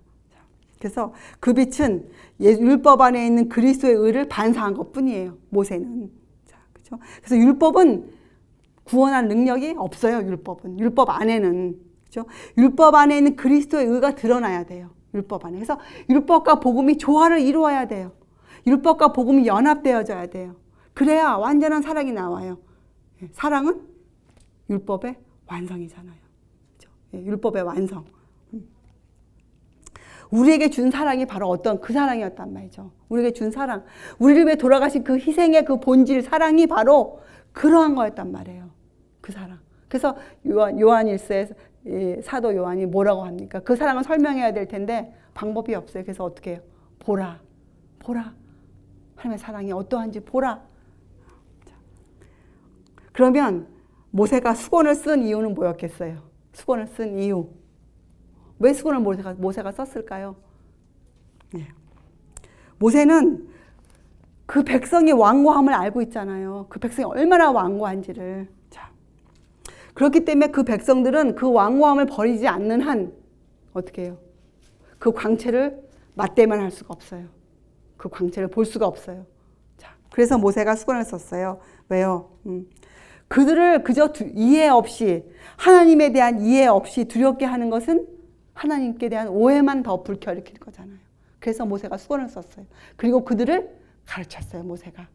그래서 그 빛은 율법 안에 있는 그리스도의 의를 반사한 것뿐이에요. 모세는. 자, 그렇죠? 그래서 율법은 구원할 능력이 없어요. 율법 안에는. 그렇죠? 율법 안에 있는 그리스도의 의가 드러나야 돼요. 율법 안에. 그래서 율법과 복음이 조화를 이루어야 돼요. 율법과 복음이 연합되어져야 돼요. 그래야 완전한 사랑이 나와요. 사랑은 율법의 완성이잖아요. 그렇죠? 율법의 완성. 우리에게 준 사랑이 바로 어떤 그 사랑이었단 말이죠. 우리에게 준 사랑. 우리를 위해 돌아가신 그 희생의 그 본질, 사랑이 바로 그러한 거였단 말이에요. 그 사랑. 그래서 요한일서에 사도 요한이 뭐라고 합니까? 그 사랑을 설명해야 될 텐데 방법이 없어요. 그래서 어떻게 해요? 보라. 하나님의 사랑이 어떠한지 보라. 그러면 모세가 수건을 쓴 이유는 뭐였겠어요? 수건을 쓴 이유. 왜 수건을 모세가 썼을까요? 네. 모세는 그 백성의 완고함을 알고 있잖아요. 그 백성이 얼마나 완고한지를. 자, 그렇기 때문에 그 백성들은 그 완고함을 버리지 않는 한 어떻게 해요? 그 광채를 맞대만 할 수가 없어요. 그 광채를 볼 수가 없어요. 자, 그래서 모세가 수건을 썼어요. 왜요? 그들을 그저 이해 없이, 하나님에 대한 이해 없이 두렵게 하는 것은 하나님께 대한 오해만 더 불켜일으킬 거잖아요. 그래서 모세가 수건을 썼어요. 그리고 그들을 가르쳤어요. 모세가.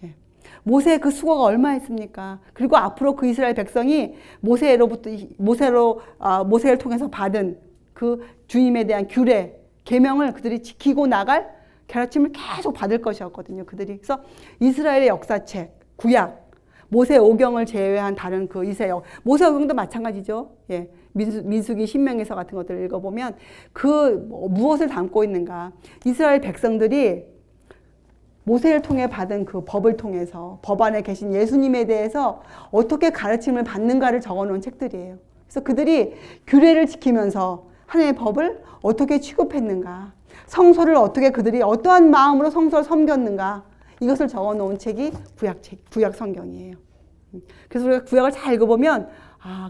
예. 모세의 그 수고가 얼마였습니까? 그리고 앞으로 그 이스라엘 백성이 모세를 통해서 받은 그 주님에 대한 규례, 계명을 그들이 지키고 나갈 가르침을 계속 받을 것이었거든요. 그들이. 그래서 이스라엘의 역사책, 구약, 모세 오경을 제외한 다른 그 이스라엘, 모세 오경도 마찬가지죠. 예. 민수기, 신명기서 같은 것들을 읽어보면 그 무엇을 담고 있는가. 이스라엘 백성들이 모세를 통해 받은 그 법을 통해서 법 안에 계신 예수님에 대해서 어떻게 가르침을 받는가를 적어놓은 책들이에요. 그래서 그들이 규례를 지키면서 하나님의 법을 어떻게 취급했는가, 성소를 어떻게 그들이 어떠한 마음으로 성소를 섬겼는가, 이것을 적어놓은 책이 구약 성경이에요. 그래서 우리가 구약을 잘 읽어보면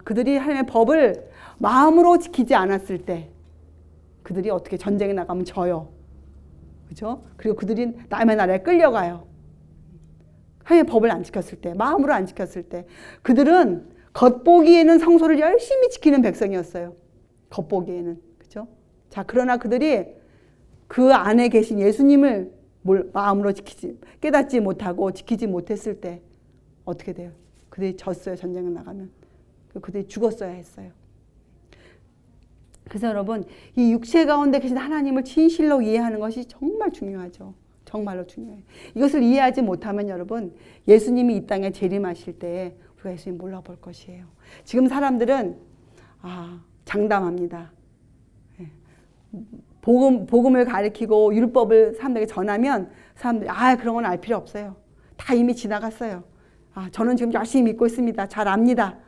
그들이 하나님의 법을 마음으로 지키지 않았을 때 그들이 어떻게 전쟁에 나가면 져요. 그렇죠? 그리고 그들이 남의 나라에 끌려가요. 하나님의 법을 안 지켰을 때, 마음으로 안 지켰을 때 그들은 겉보기에는 성소를 열심히 지키는 백성이었어요. 겉보기에는. 그렇죠? 자, 그러나 그들이 그 안에 계신 예수님을 마음으로 깨닫지 못하고 지키지 못했을 때 어떻게 돼요? 그들이 졌어요. 전쟁에 나가면. 그들이 죽었어야 했어요. 그래서 여러분, 이 육체 가운데 계신 하나님을 진실로 이해하는 것이 정말 중요하죠. 정말로 중요해요. 이것을 이해하지 못하면 여러분, 예수님이 이 땅에 재림하실 때 우리가 예수님 몰라볼 것이에요. 지금 사람들은 장담합니다. 복음을 가리키고 율법을 사람들에게 전하면 사람들이 그런 건 알 필요 없어요. 다 이미 지나갔어요. 저는 지금 열심히 믿고 있습니다. 잘 압니다.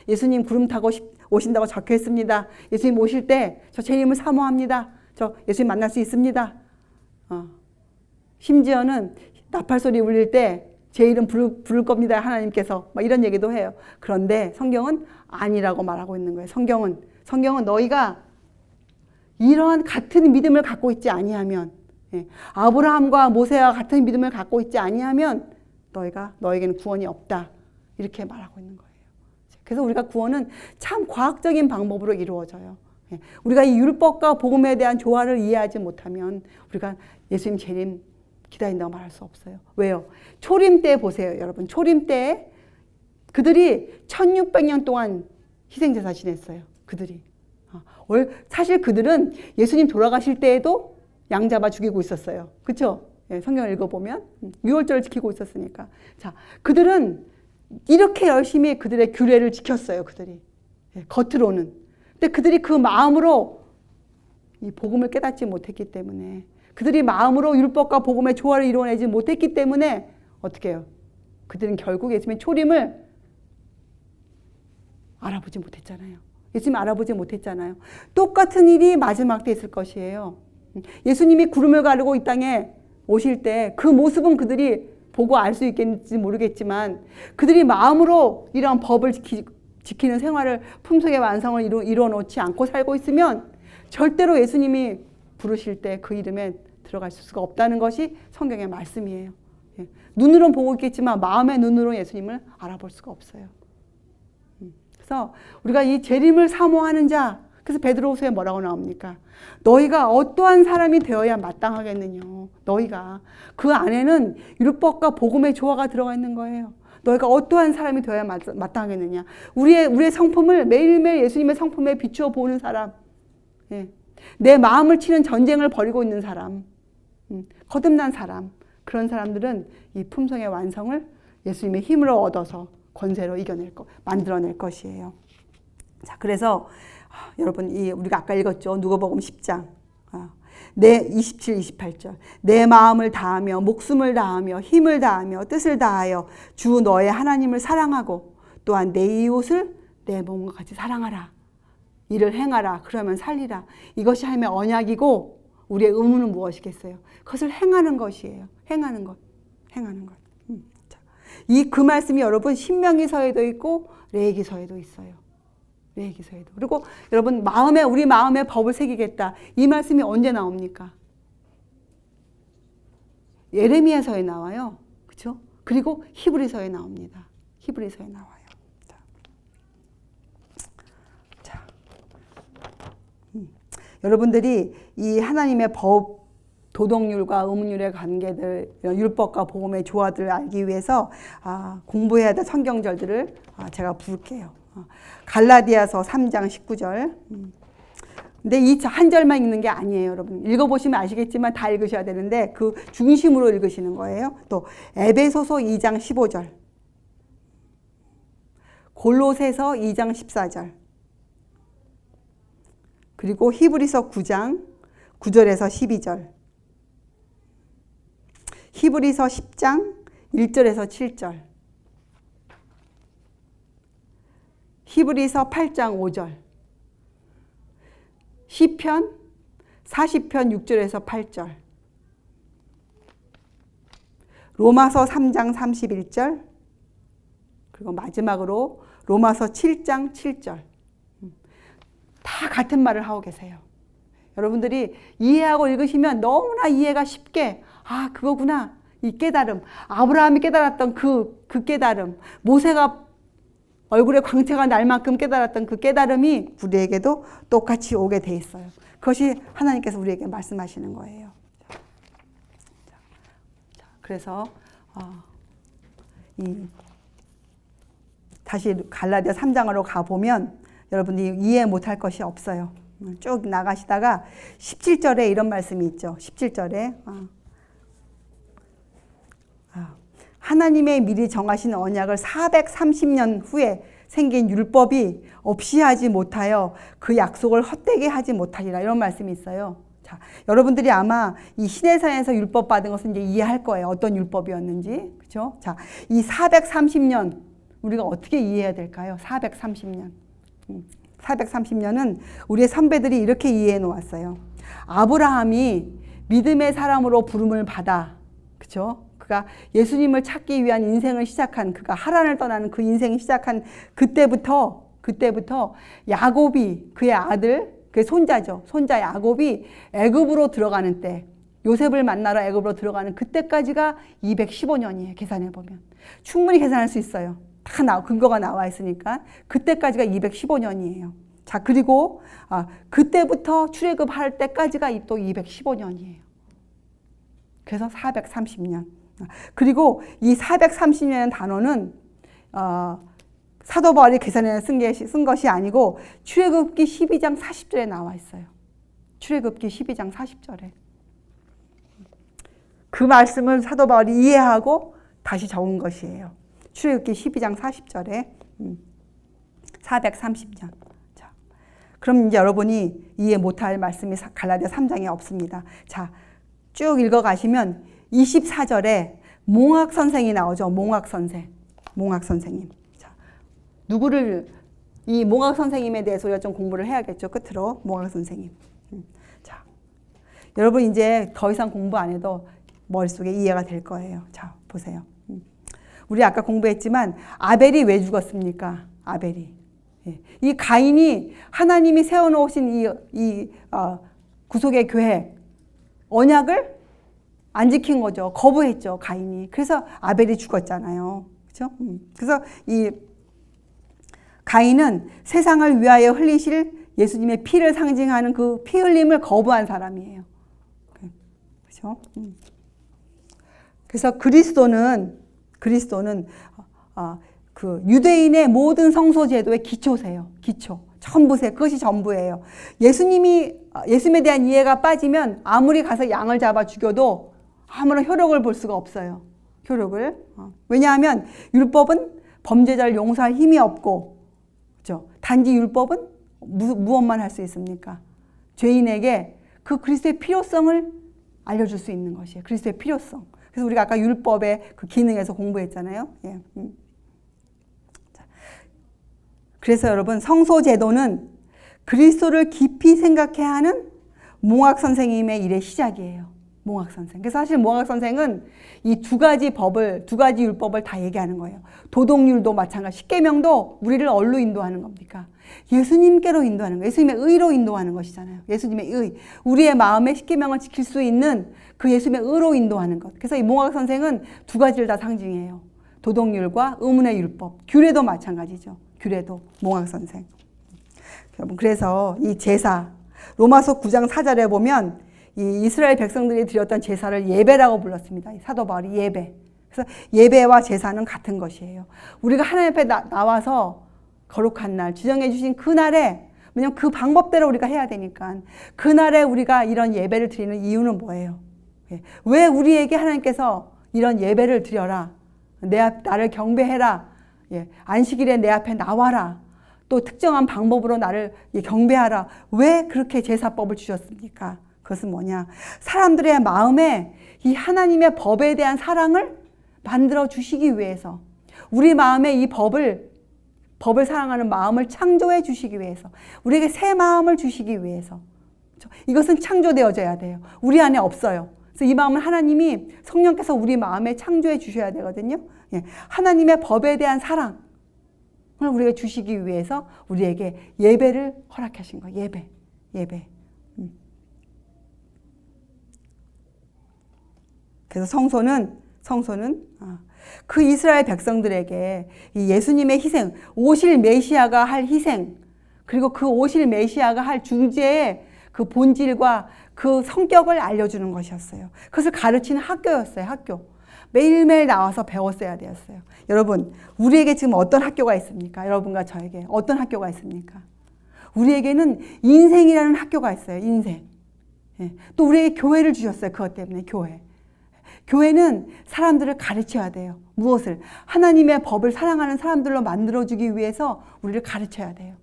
예수님 구름 타고 오신다고 적혀 있습니다. 예수님 오실 때 저 제 이름을 사모합니다. 저 예수님 만날 수 있습니다. 심지어는 나팔 소리 울릴 때 제 이름 부를 겁니다. 하나님께서 이런 얘기도 해요. 그런데 성경은 아니라고 말하고 있는 거예요. 성경은 너희가 이러한 같은 믿음을 갖고 있지 아니하면, 아브라함과 모세와 같은 믿음을 갖고 있지 아니하면 너에게는 구원이 없다. 이렇게 말하고 있는 거예요. 그래서 우리가 구원은 참 과학적인 방법으로 이루어져요. 우리가 이 율법과 복음에 대한 조화를 이해하지 못하면 우리가 예수님 재림 기다린다고 말할 수 없어요. 왜요? 초림 때 보세요, 여러분. 초림 때 그들이 1600년 동안 희생제사 지냈어요. 그들이. 사실 그들은 예수님 돌아가실 때에도 양 잡아 죽이고 있었어요. 그렇죠? 예, 성경을 읽어보면 유월절을 지키고 있었으니까. 자, 그들은 이렇게 열심히 그들의 규례를 지켰어요. 그들이. 예, 겉으로는. 근데 그들이 그 마음으로 이 복음을 깨닫지 못했기 때문에, 그들이 마음으로 율법과 복음의 조화를 이루어내지 못했기 때문에 어떻게 해요? 그들은 결국 예수님의 초림을 알아보지 못했잖아요. 예수님 알아보지 못했잖아요. 똑같은 일이 마지막 때 있을 것이에요. 예수님이 구름을 가르고 이 땅에 오실 때 그 모습은 그들이 보고 알 수 있겠는지 모르겠지만, 그들이 마음으로 이러한 법을 지키는 생활을, 품속의 완성을 이루어 놓지 않고 살고 있으면 절대로 예수님이 부르실 때 그 이름에 들어갈 수가 없다는 것이 성경의 말씀이에요. 눈으로는 보고 있겠지만 마음의 눈으로 예수님을 알아볼 수가 없어요. 그래서 우리가 이 재림을 사모하는 자, 그래서 베드로후서에 뭐라고 나옵니까? 너희가 어떠한 사람이 되어야 마땅하겠느냐. 너희가 그 안에는 율법과 복음의 조화가 들어가 있는 거예요. 너희가 어떠한 사람이 되어야 마땅하겠느냐. 우리의 성품을 매일매일 예수님의 성품에 비추어 보는 사람, 예. 내 마음을 치는 전쟁을 벌이고 있는 사람, 거듭난 사람, 그런 사람들은 이 품성의 완성을 예수님의 힘으로 얻어서 권세로 만들어낼 것이에요. 자, 그래서 여러분, 우리가 아까 읽었죠. 누가복음 10장. 내 27, 28절. 내 마음을 다하며 목숨을 다하며 힘을 다하며 뜻을 다하여 주 너의 하나님을 사랑하고 또한 내 이웃을 내 몸과 같이 사랑하라. 이를 행하라. 그러면 살리라. 이것이 하나님의 언약이고 우리의 의무는 무엇이겠어요? 그것을 행하는 것이에요. 행하는 것. 그 말씀이 여러분 신명기서에도 있고 레위기서에도 있어요. 레위기서에도. 그리고 여러분 우리 마음에 법을 새기겠다. 이 말씀이 언제 나옵니까? 예레미야서에 나와요. 그렇죠? 그리고 히브리서에 나옵니다. 히브리서에 나와요. 자. 여러분들이 이 하나님의 법, 도덕률과 의문율의 관계들, 율법과 복음의 조화들을 알기 위해서 공부해야 될 성경절들을 제가 부를게요. 갈라디아서 3장 19절. 근데 이 한 절만 읽는 게 아니에요, 여러분. 읽어보시면 아시겠지만 다 읽으셔야 되는데 그 중심으로 읽으시는 거예요. 또 에베소서 2장 15절. 골로새서 2장 14절. 그리고 히브리서 9장 9절에서 12절. 히브리서 10장 1절에서 7절. 히브리서 8장 5절. 시편 40편 6절에서 8절. 로마서 3장 31절. 그리고 마지막으로 로마서 7장 7절. 다 같은 말을 하고 계세요. 여러분들이 이해하고 읽으시면 너무나 이해가 쉽게, 그거구나. 이 깨달음. 아브라함이 깨달았던 그 깨달음. 모세가 얼굴에 광채가 날 만큼 깨달았던 그 깨달음이 우리에게도 똑같이 오게 돼 있어요. 그것이 하나님께서 우리에게 말씀하시는 거예요. 그래서 다시 갈라디아 3장으로 가보면 여러분들이 이해 못할 것이 없어요. 쭉 나가시다가 17절에 이런 말씀이 있죠. 17절에 하나님의 미리 정하신 언약을 430년 후에 생긴 율법이 없이 하지 못하여 그 약속을 헛되게 하지 못하리라. 이런 말씀이 있어요. 자, 여러분들이 아마 이 시내산에서 율법 받은 것을 이제 이해할 거예요. 어떤 율법이었는지. 그렇죠? 자, 이 430년 우리가 어떻게 이해해야 될까요? 430년. 430년은 우리의 선배들이 이렇게 이해해 놓았어요. 아브라함이 믿음의 사람으로 부름을 받아. 그렇죠? 그가 예수님을 찾기 위한 인생을 시작한, 그가 하란을 떠나는 그 인생을 시작한 그때부터 야곱이, 그의 아들, 그의 손자죠. 손자 야곱이 애굽으로 들어가는 때, 요셉을 만나러 애굽으로 들어가는 그때까지가 215년이에요. 계산해 보면. 충분히 계산할 수 있어요. 다 근거가 나와 있으니까. 그때까지가 215년이에요. 자, 그리고 그때부터 출애굽할 때까지가 또 215년이에요. 그래서 430년. 그리고 이 430년의 단어는 사도 바울이 계산에 쓴 것이 아니고 출애굽기 12장 40절에 나와 있어요. 출애굽기 12장 40절에. 그 말씀을 사도 바울이 이해하고 다시 적은 것이에요. 출애굽기 12장 40절에 430년. 자, 그럼 이제 여러분이 이해 못할 말씀이 갈라디아 3장에 없습니다. 자, 쭉 읽어가시면 24절에 몽학 선생이 나오죠. 몽학 선생님. 자, 누구를 이 몽학 선생님에 대해서 우리가 좀 공부를 해야겠죠. 끝으로 몽학 선생님. 자, 여러분 이제 더 이상 공부 안 해도 머릿속에 이해가 될 거예요. 자, 보세요. 우리 아까 공부했지만 아벨이 왜 죽었습니까? 아벨이. 이 가인이 하나님이 세워놓으신 이 구속의 계획, 언약을 안 지킨 거죠. 거부했죠, 가인이. 그래서 아벨이 죽었잖아요. 그렇죠? 그래서 이 가인은 세상을 위하여 흘리실 예수님의 피를 상징하는 그 피 흘림을 거부한 사람이에요. 그렇죠? 그래서 그리스도는 그 유대인의 모든 성소 제도의 기초세요. 기초. 전부세요. 그것이 전부예요. 예수님에 대한 이해가 빠지면 아무리 가서 양을 잡아 죽여도 아무런 효력을 볼 수가 없어요. 효력을. 왜냐하면 율법은 범죄자를 용서할 힘이 없고, 그렇죠? 단지 율법은 무엇만 할 수 있습니까? 죄인에게 그 그리스도의 필요성을 알려줄 수 있는 것이에요. 그리스도의 필요성. 그래서 우리가 아까 율법의 그 기능에서 공부했잖아요. 예. 그래서 여러분 성소 제도는 그리스도를 깊이 생각해야 하는 몽학 선생님의 일의 시작이에요. 몽학 선생. 그래서 사실 몽학 선생은 이 두 가지 율법을 다 얘기하는 거예요. 도덕률도 마찬가지. 십계명도 우리를 어디로 인도하는 겁니까? 예수님께로 인도하는 거예요. 예수님의 의로 인도하는 것이잖아요. 예수님의 의. 우리의 마음에 십계명을 지킬 수 있는 그 예수님의 의로 인도하는 것. 그래서 이 몽학 선생은 두 가지를 다 상징해요. 도덕률과 의문의 율법. 규례도 마찬가지죠. 규례도. 몽학 선생. 여러분, 그래서 이 제사, 로마서 9장 4절에 보면 이 이스라엘 백성들이 드렸던 제사를 예배라고 불렀습니다. 사도 바울이 예배. 그래서 예배와 제사는 같은 것이에요. 우리가 하나님 앞에 나와서 거룩한 날, 지정해 주신 그 날에, 왜냐면 그 방법대로 우리가 해야 되니까 그 날에 우리가 이런 예배를 드리는 이유는 뭐예요? 왜 우리에게 하나님께서 이런 예배를 드려라, 나를 경배해라, 안식일에 내 앞에 나와라, 또 특정한 방법으로 나를 경배하라, 왜 그렇게 제사법을 주셨습니까? 그것은 뭐냐? 사람들의 마음에 이 하나님의 법에 대한 사랑을 만들어 주시기 위해서, 우리 마음에 이 법을 사랑하는 마음을 창조해 주시기 위해서, 우리에게 새 마음을 주시기 위해서. 이것은 창조되어져야 돼요. 우리 안에 없어요. 그래서 이 마음을 하나님이, 성령께서 우리 마음에 창조해 주셔야 되거든요. 하나님의 법에 대한 사랑을 우리에게 주시기 위해서 우리에게 예배를 허락하신 거예요. 예배. 그래서 성소는 그 이스라엘 백성들에게 이 예수님의 희생, 오실 메시아가 할 희생, 그리고 그 오실 메시아가 할 중재의 그 본질과 그 성격을 알려주는 것이었어요. 그것을 가르치는 학교였어요. 학교. 매일매일 나와서 배웠어야 되었어요. 여러분, 우리에게 지금 어떤 학교가 있습니까? 여러분과 저에게 어떤 학교가 있습니까? 우리에게는 인생이라는 학교가 있어요. 인생. 또 우리에게 교회를 주셨어요. 그것 때문에 교회. 교회는 사람들을 가르쳐야 돼요. 무엇을? 하나님의 법을 사랑하는 사람들로 만들어주기 위해서 우리를 가르쳐야 돼요.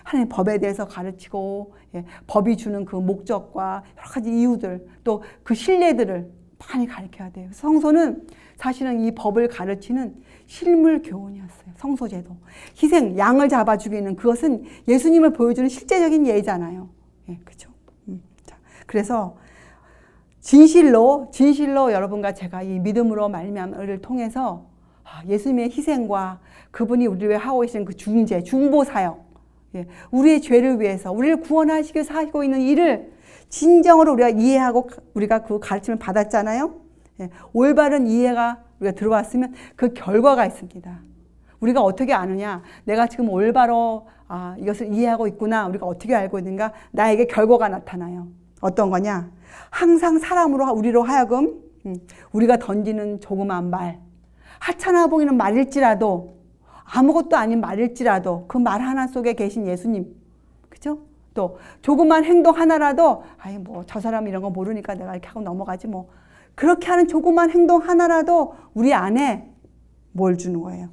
하나님의 법에 대해서 가르치고, 법이 주는 그 목적과 여러 가지 이유들, 또 그 신뢰들을 많이 가르쳐야 돼요. 성소는 사실은 이 법을 가르치는 실물 교훈이었어요. 성소제도. 희생, 양을 잡아 죽이는 그것은 예수님을 보여주는 실제적인 예잖아요. 그렇죠? 자, 그래서 진실로 여러분과 제가 이 믿음으로 말미암음을 통해서 예수님의 희생과 그분이 우리를 위해 하고 계신 그 중보 사역, 우리의 죄를 위해서 우리를 구원하시기 위해서 하시고 있는 일을 진정으로 우리가 이해하고 우리가 그 가르침을 받았잖아요. 올바른 이해가 우리가 들어왔으면 그 결과가 있습니다. 우리가 어떻게 아느냐? 내가 지금 올바로 이것을 이해하고 있구나. 우리가 어떻게 알고 있는가? 나에게 결과가 나타나요. 어떤 거냐? 항상 사람으로 우리로 하여금 우리가 던지는 조그만 말, 하찮아 보이는 말일지라도 아무것도 아닌 말일지라도 그 말 하나 속에 계신 예수님, 그죠? 또 조그만 행동 하나라도 아이 뭐 저 사람 이런 거 모르니까 내가 이렇게 하고 넘어가지 뭐, 그렇게 하는 조그만 행동 하나라도 우리 안에 뭘 주는 거예요?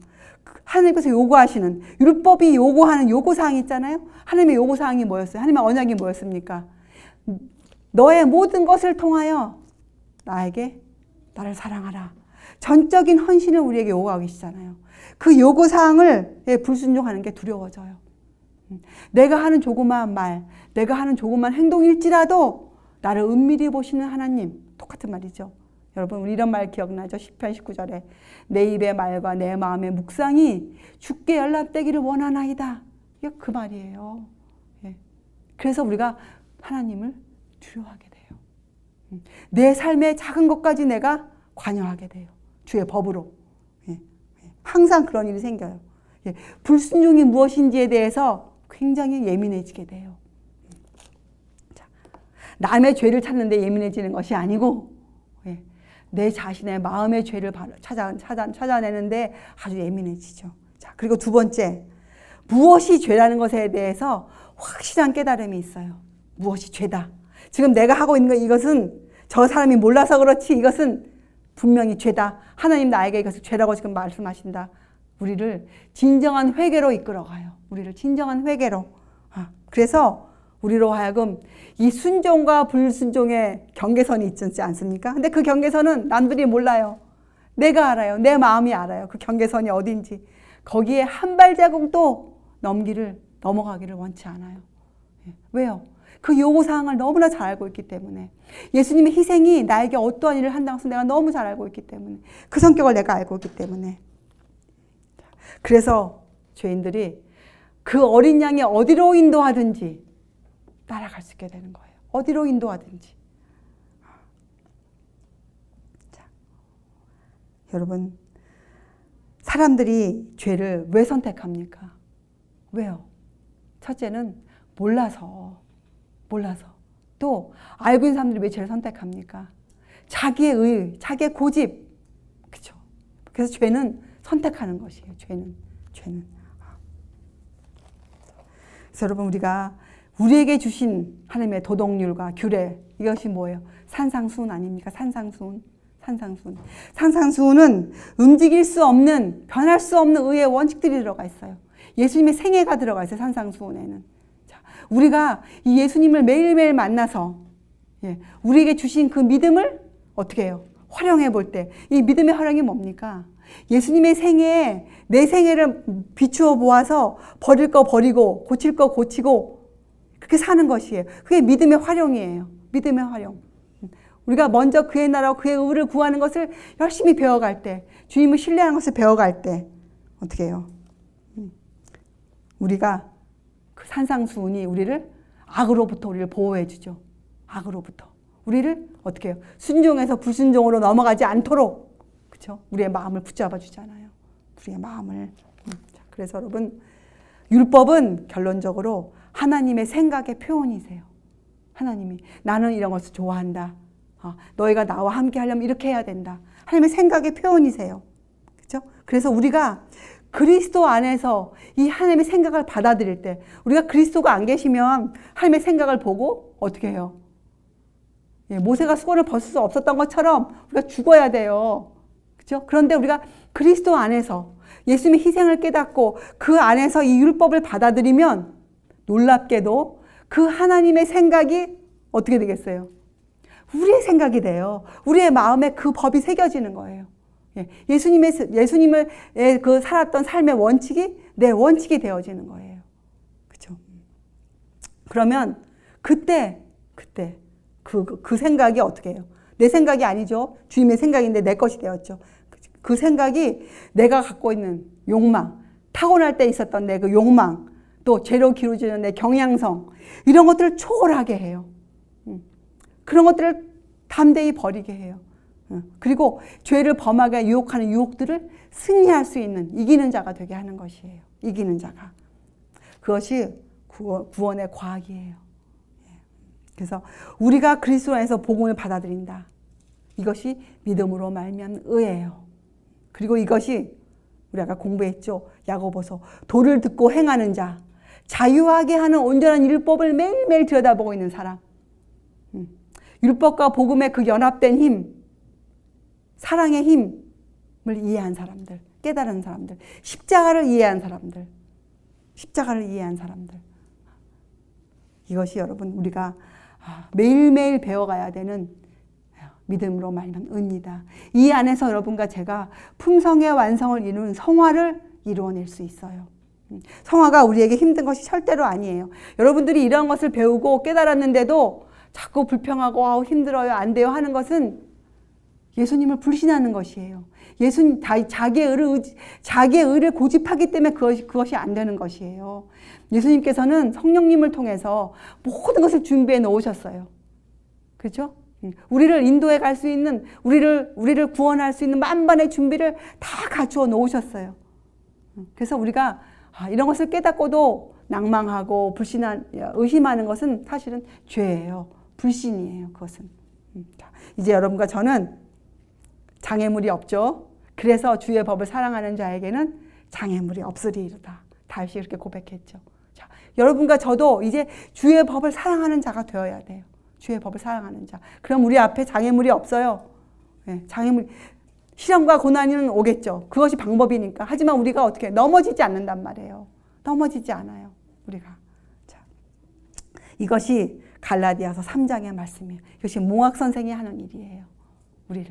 하나님께서 요구하시는, 율법이 요구하는 요구사항이 있잖아요. 하나님의 요구사항이 뭐였어요? 하나님의 언약이 뭐였습니까? 너의 모든 것을 통하여 나를 사랑하라. 전적인 헌신을 우리에게 요구하고 계시잖아요. 그 요구사항을 불순종하는 게 두려워져요. 내가 하는 조그마한 말, 내가 하는 조그마한 행동일지라도 나를 은밀히 보시는 하나님, 똑같은 말이죠. 여러분 우리 이런 말 기억나죠? 시편 19절에 내 입의 말과 내 마음의 묵상이 주께 연락되기를 원하나이다. 이게 그 말이에요. 그래서 우리가 하나님을 두려워하게 돼요. 내 삶의 작은 것까지 내가 관여하게 돼요. 주의 법으로. 항상 그런 일이 생겨요. 불순종이 무엇인지에 대해서 굉장히 예민해지게 돼요. 남의 죄를 찾는데 예민해지는 것이 아니고 내 자신의 마음의 죄를 찾아내는데 아주 예민해지죠. 자, 그리고 두 번째, 무엇이 죄라는 것에 대해서 확실한 깨달음이 있어요. 무엇이 죄다. 지금 내가 하고 있는 것, 이것은 저 사람이 몰라서 그렇지 이것은 분명히 죄다. 하나님 나에게 이것을 죄라고 지금 말씀하신다. 우리를 진정한 회개로 이끌어가요. 우리를 진정한 회개로. 그래서 우리로 하여금 이 순종과 불순종의 경계선이 있지 않습니까? 근데 그 경계선은 남들이 몰라요. 내가 알아요. 내 마음이 알아요. 그 경계선이 어딘지. 거기에 한 발자국도 넘어가기를 원치 않아요. 왜요? 그 요구사항을 너무나 잘 알고 있기 때문에. 예수님의 희생이 나에게 어떠한 일을 한다고 해서 내가 너무 잘 알고 있기 때문에. 그 성격을 내가 알고 있기 때문에. 그래서 죄인들이 그 어린 양이 어디로 인도하든지 따라갈 수 있게 되는 거예요. 어디로 인도하든지. 자, 여러분, 사람들이 죄를 왜 선택합니까? 왜요? 첫째는 몰라서. 또 알고 있는 사람들이 왜 죄를 선택합니까? 자기의 의, 자기의 고집. 그렇죠? 그래서 죄는 선택하는 것이에요. 죄는. 그래서 여러분, 우리에게 주신 하나님의 도덕률과 규례, 이것이 뭐예요? 산상수훈 아닙니까? 산상수훈. 산상수훈은 움직일 수 없는, 변할 수 없는 의의 원칙들이 들어가 있어요. 예수님의 생애가 들어가 있어요. 산상수훈에는. 자, 우리가 이 예수님을 매일매일 만나서 우리에게 주신 그 믿음을 어떻게 해요? 활용해 볼 때 이 믿음의 활용이 뭡니까? 예수님의 생애에 내 생애를 비추어 보아서 버릴 거 버리고 고칠 거 고치고 그렇게 사는 것이에요. 그게 믿음의 활용이에요. 믿음의 활용. 우리가 먼저 그의 나라와 그의 의를 구하는 것을 열심히 배워갈 때, 주님을 신뢰하는 것을 배워갈 때 어떻게 해요? 우리가 그 산상수훈이 우리를 악으로부터 우리를 보호해 주죠. 악으로부터. 우리를 어떻게 해요? 순종에서 불순종으로 넘어가지 않도록, 그렇죠? 우리의 마음을 붙잡아 주잖아요. 우리의 마음을. 그래서 여러분, 율법은 결론적으로 하나님의 생각의 표현이세요. 하나님이 나는 이런 것을 좋아한다. 너희가 나와 함께 하려면 이렇게 해야 된다. 하나님의 생각의 표현이세요. 그렇죠? 그래서 우리가 그리스도 안에서 이 하나님의 생각을 받아들일 때, 우리가 그리스도가 안 계시면 하나님의 생각을 보고 어떻게 해요? 모세가 수건을 벗을 수 없었던 것처럼 우리가 죽어야 돼요. 그렇죠? 그런데 우리가 그리스도 안에서 예수님의 희생을 깨닫고 그 안에서 이 율법을 받아들이면 놀랍게도 그 하나님의 생각이 어떻게 되겠어요? 우리의 생각이 돼요. 우리의 마음에 그 법이 새겨지는 거예요. 예수님을 그 살았던 삶의 원칙이 내 원칙이 되어지는 거예요. 그렇죠? 그러면 그때 그 생각이 어떻게 해요? 내 생각이 아니죠. 주님의 생각인데 내 것이 되었죠. 그 생각이 내가 갖고 있는 욕망, 타고날 때 있었던 내 그 욕망, 또 죄로 기울어지는 내 경향성, 이런 것들을 초월하게 해요. 그런 것들을 담대히 버리게 해요. 그리고 죄를 범하게 유혹하는 유혹들을 승리할 수 있는 이기는 자가 되게 하는 것이에요. 이기는 자가. 그것이 구원의 과학이에요. 그래서 우리가 그리스도 안에서 복음을 받아들인다. 이것이 믿음으로 말미암은 의예요. 그리고 이것이 우리 아까 공부했죠. 야고보서 도를 듣고 행하는 자, 자유하게 하는 온전한 율법을 매일매일 들여다보고 있는 사람, 율법과 복음의 그 연합된 힘, 사랑의 힘을 이해한 사람들, 깨달은 사람들, 십자가를 이해한 사람들, 십자가를 이해한 사람들. 이것이 여러분 우리가 매일매일 배워가야 되는 믿음으로 말미암은 은이다. 이 안에서 여러분과 제가 풍성의 완성을 이루는 성화를 이루어낼 수 있어요. 성화가 우리에게 힘든 것이 절대로 아니에요. 여러분들이 이러한 것을 배우고 깨달았는데도 자꾸 불평하고 힘들어요, 안 돼요 하는 것은 예수님을 불신하는 것이에요. 예수님 자기의 의를 고집하기 때문에 그것이 안 되는 것이에요. 예수님께서는 성령님을 통해서 모든 것을 준비해 놓으셨어요. 그렇죠? 우리를 인도해 갈 수 있는, 우리를 구원할 수 있는 만반의 준비를 다 갖추어 놓으셨어요. 그래서 우리가 이런 것을 깨닫고도 낭망하고 의심하는 것은 사실은 죄예요. 불신이에요. 그것은. 이제 여러분과 저는 장애물이 없죠. 그래서 주의 법을 사랑하는 자에게는 장애물이 없으리이로다. 다윗이 이렇게 고백했죠. 자, 여러분과 저도 이제 주의 법을 사랑하는 자가 되어야 돼요. 주의 법을 사랑하는 자. 그럼 우리 앞에 장애물이 없어요. 네, 장애물, 시련과 고난은 오겠죠. 그것이 방법이니까. 하지만 우리가 어떻게 넘어지지 않는단 말이에요. 넘어지지 않아요. 우리가. 자, 이것이 갈라디아서 3장의 말씀이에요. 이것이 몽학 선생이 하는 일이에요. 우리를.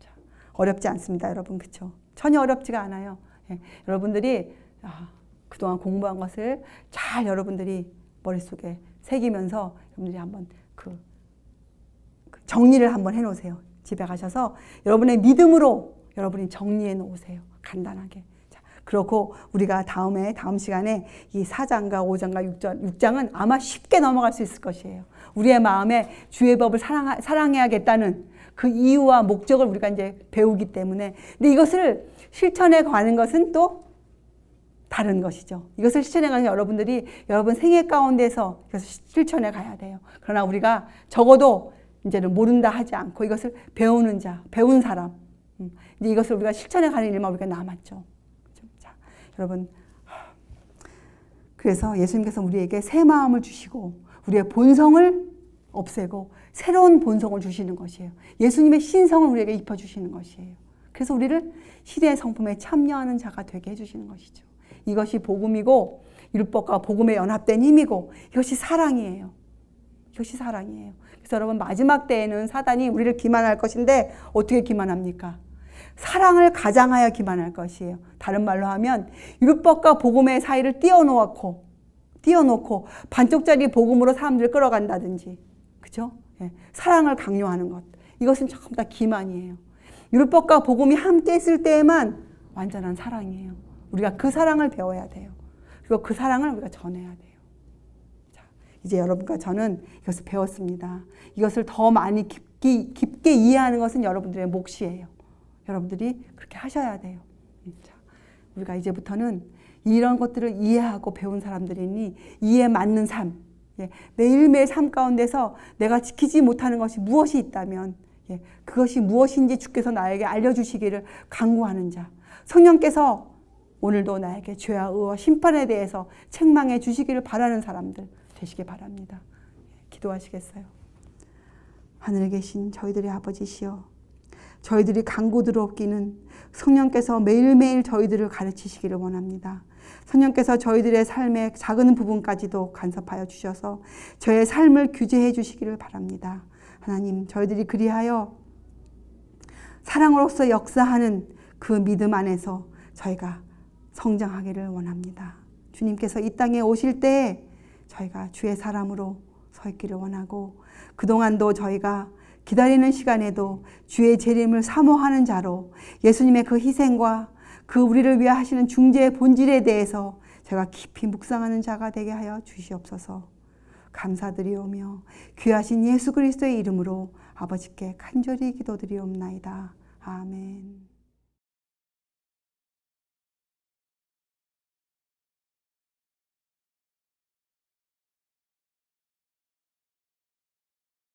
자, 어렵지 않습니다, 여러분. 그렇죠? 전혀 어렵지가 않아요. 예, 여러분들이 그동안 공부한 것을 잘 여러분들이 머릿속에 새기면서 여러분들이 한번 그 정리를 한번 해놓으세요. 집에 가셔서 여러분의 믿음으로 여러분이 정리해 놓으세요. 간단하게. 자, 그렇고 우리가 다음 시간에 이 4장과 5장과 6장은 아마 쉽게 넘어갈 수 있을 것이에요. 우리의 마음에 주의 법을 사랑해야겠다는 그 이유와 목적을 우리가 이제 배우기 때문에. 근데 이것을 실천해 가는 것은 또 다른 것이죠. 이것을 실천해 가는 여러분들이 여러분 생애 가운데서 이것을 실천해 가야 돼요. 그러나 우리가 적어도 이제는 모른다 하지 않고 이것을 배우는 자, 배운 사람, 이제 이것을 우리가 실천해 가는 일만 우리가 남았죠. 자, 여러분, 그래서 예수님께서 우리에게 새 마음을 주시고 우리의 본성을 없애고 새로운 본성을 주시는 것이에요. 예수님의 신성을 우리에게 입혀주시는 것이에요. 그래서 우리를 시대의 성품에 참여하는 자가 되게 해주시는 것이죠. 이것이 복음이고 율법과 복음의 연합된 힘이고 이것이 사랑이에요. 이것이 사랑이에요. 그래서 여러분 마지막 때에는 사단이 우리를 기만할 것인데 어떻게 기만합니까? 사랑을 가장하여 기만할 것이에요. 다른 말로 하면 율법과 복음의 사이를 띄워놓고 반쪽짜리 복음으로 사람들을 끌어간다든지, 그죠? 예, 사랑을 강요하는 것. 이것은 전부 다 기만이에요. 율법과 복음이 함께 있을 때에만 완전한 사랑이에요. 우리가 그 사랑을 배워야 돼요. 그리고 그 사랑을 우리가 전해야 돼요. 자, 이제 여러분과 저는 이것을 배웠습니다. 이것을 더 많이 깊게 이해하는 것은 여러분들의 몫이에요. 여러분들이 그렇게 하셔야 돼요. 자, 우리가 이제부터는 이런 것들을 이해하고 배운 사람들이니 이에 맞는 삶, 매일매일 삶 가운데서 내가 지키지 못하는 것이 무엇이 있다면 그것이 무엇인지 주께서 나에게 알려주시기를 간구하는 자, 성령께서 오늘도 나에게 죄와 의와 심판에 대해서 책망해 주시기를 바라는 사람들 되시기 바랍니다. 기도하시겠어요? 하늘에 계신 저희들의 아버지시여, 저희들이 간구드럽기는 성령께서 매일매일 저희들을 가르치시기를 원합니다. 성령께서 저희들의 삶의 작은 부분까지도 간섭하여 주셔서 저의 삶을 규제해 주시기를 바랍니다. 하나님, 저희들이 그리하여 사랑으로서 역사하는 그 믿음 안에서 저희가 성장하기를 원합니다. 주님께서 이 땅에 오실 때에 저희가 주의 사람으로 서 있기를 원하고 그동안도 저희가 기다리는 시간에도 주의 재림을 사모하는 자로 예수님의 그 희생과 그 우리를 위해 하시는 중재의 본질에 대해서 제가 깊이 묵상하는 자가 되게 하여 주시옵소서. 감사드리오며 귀하신 예수 그리스도의 이름으로 아버지께 간절히 기도드리옵나이다. 아멘.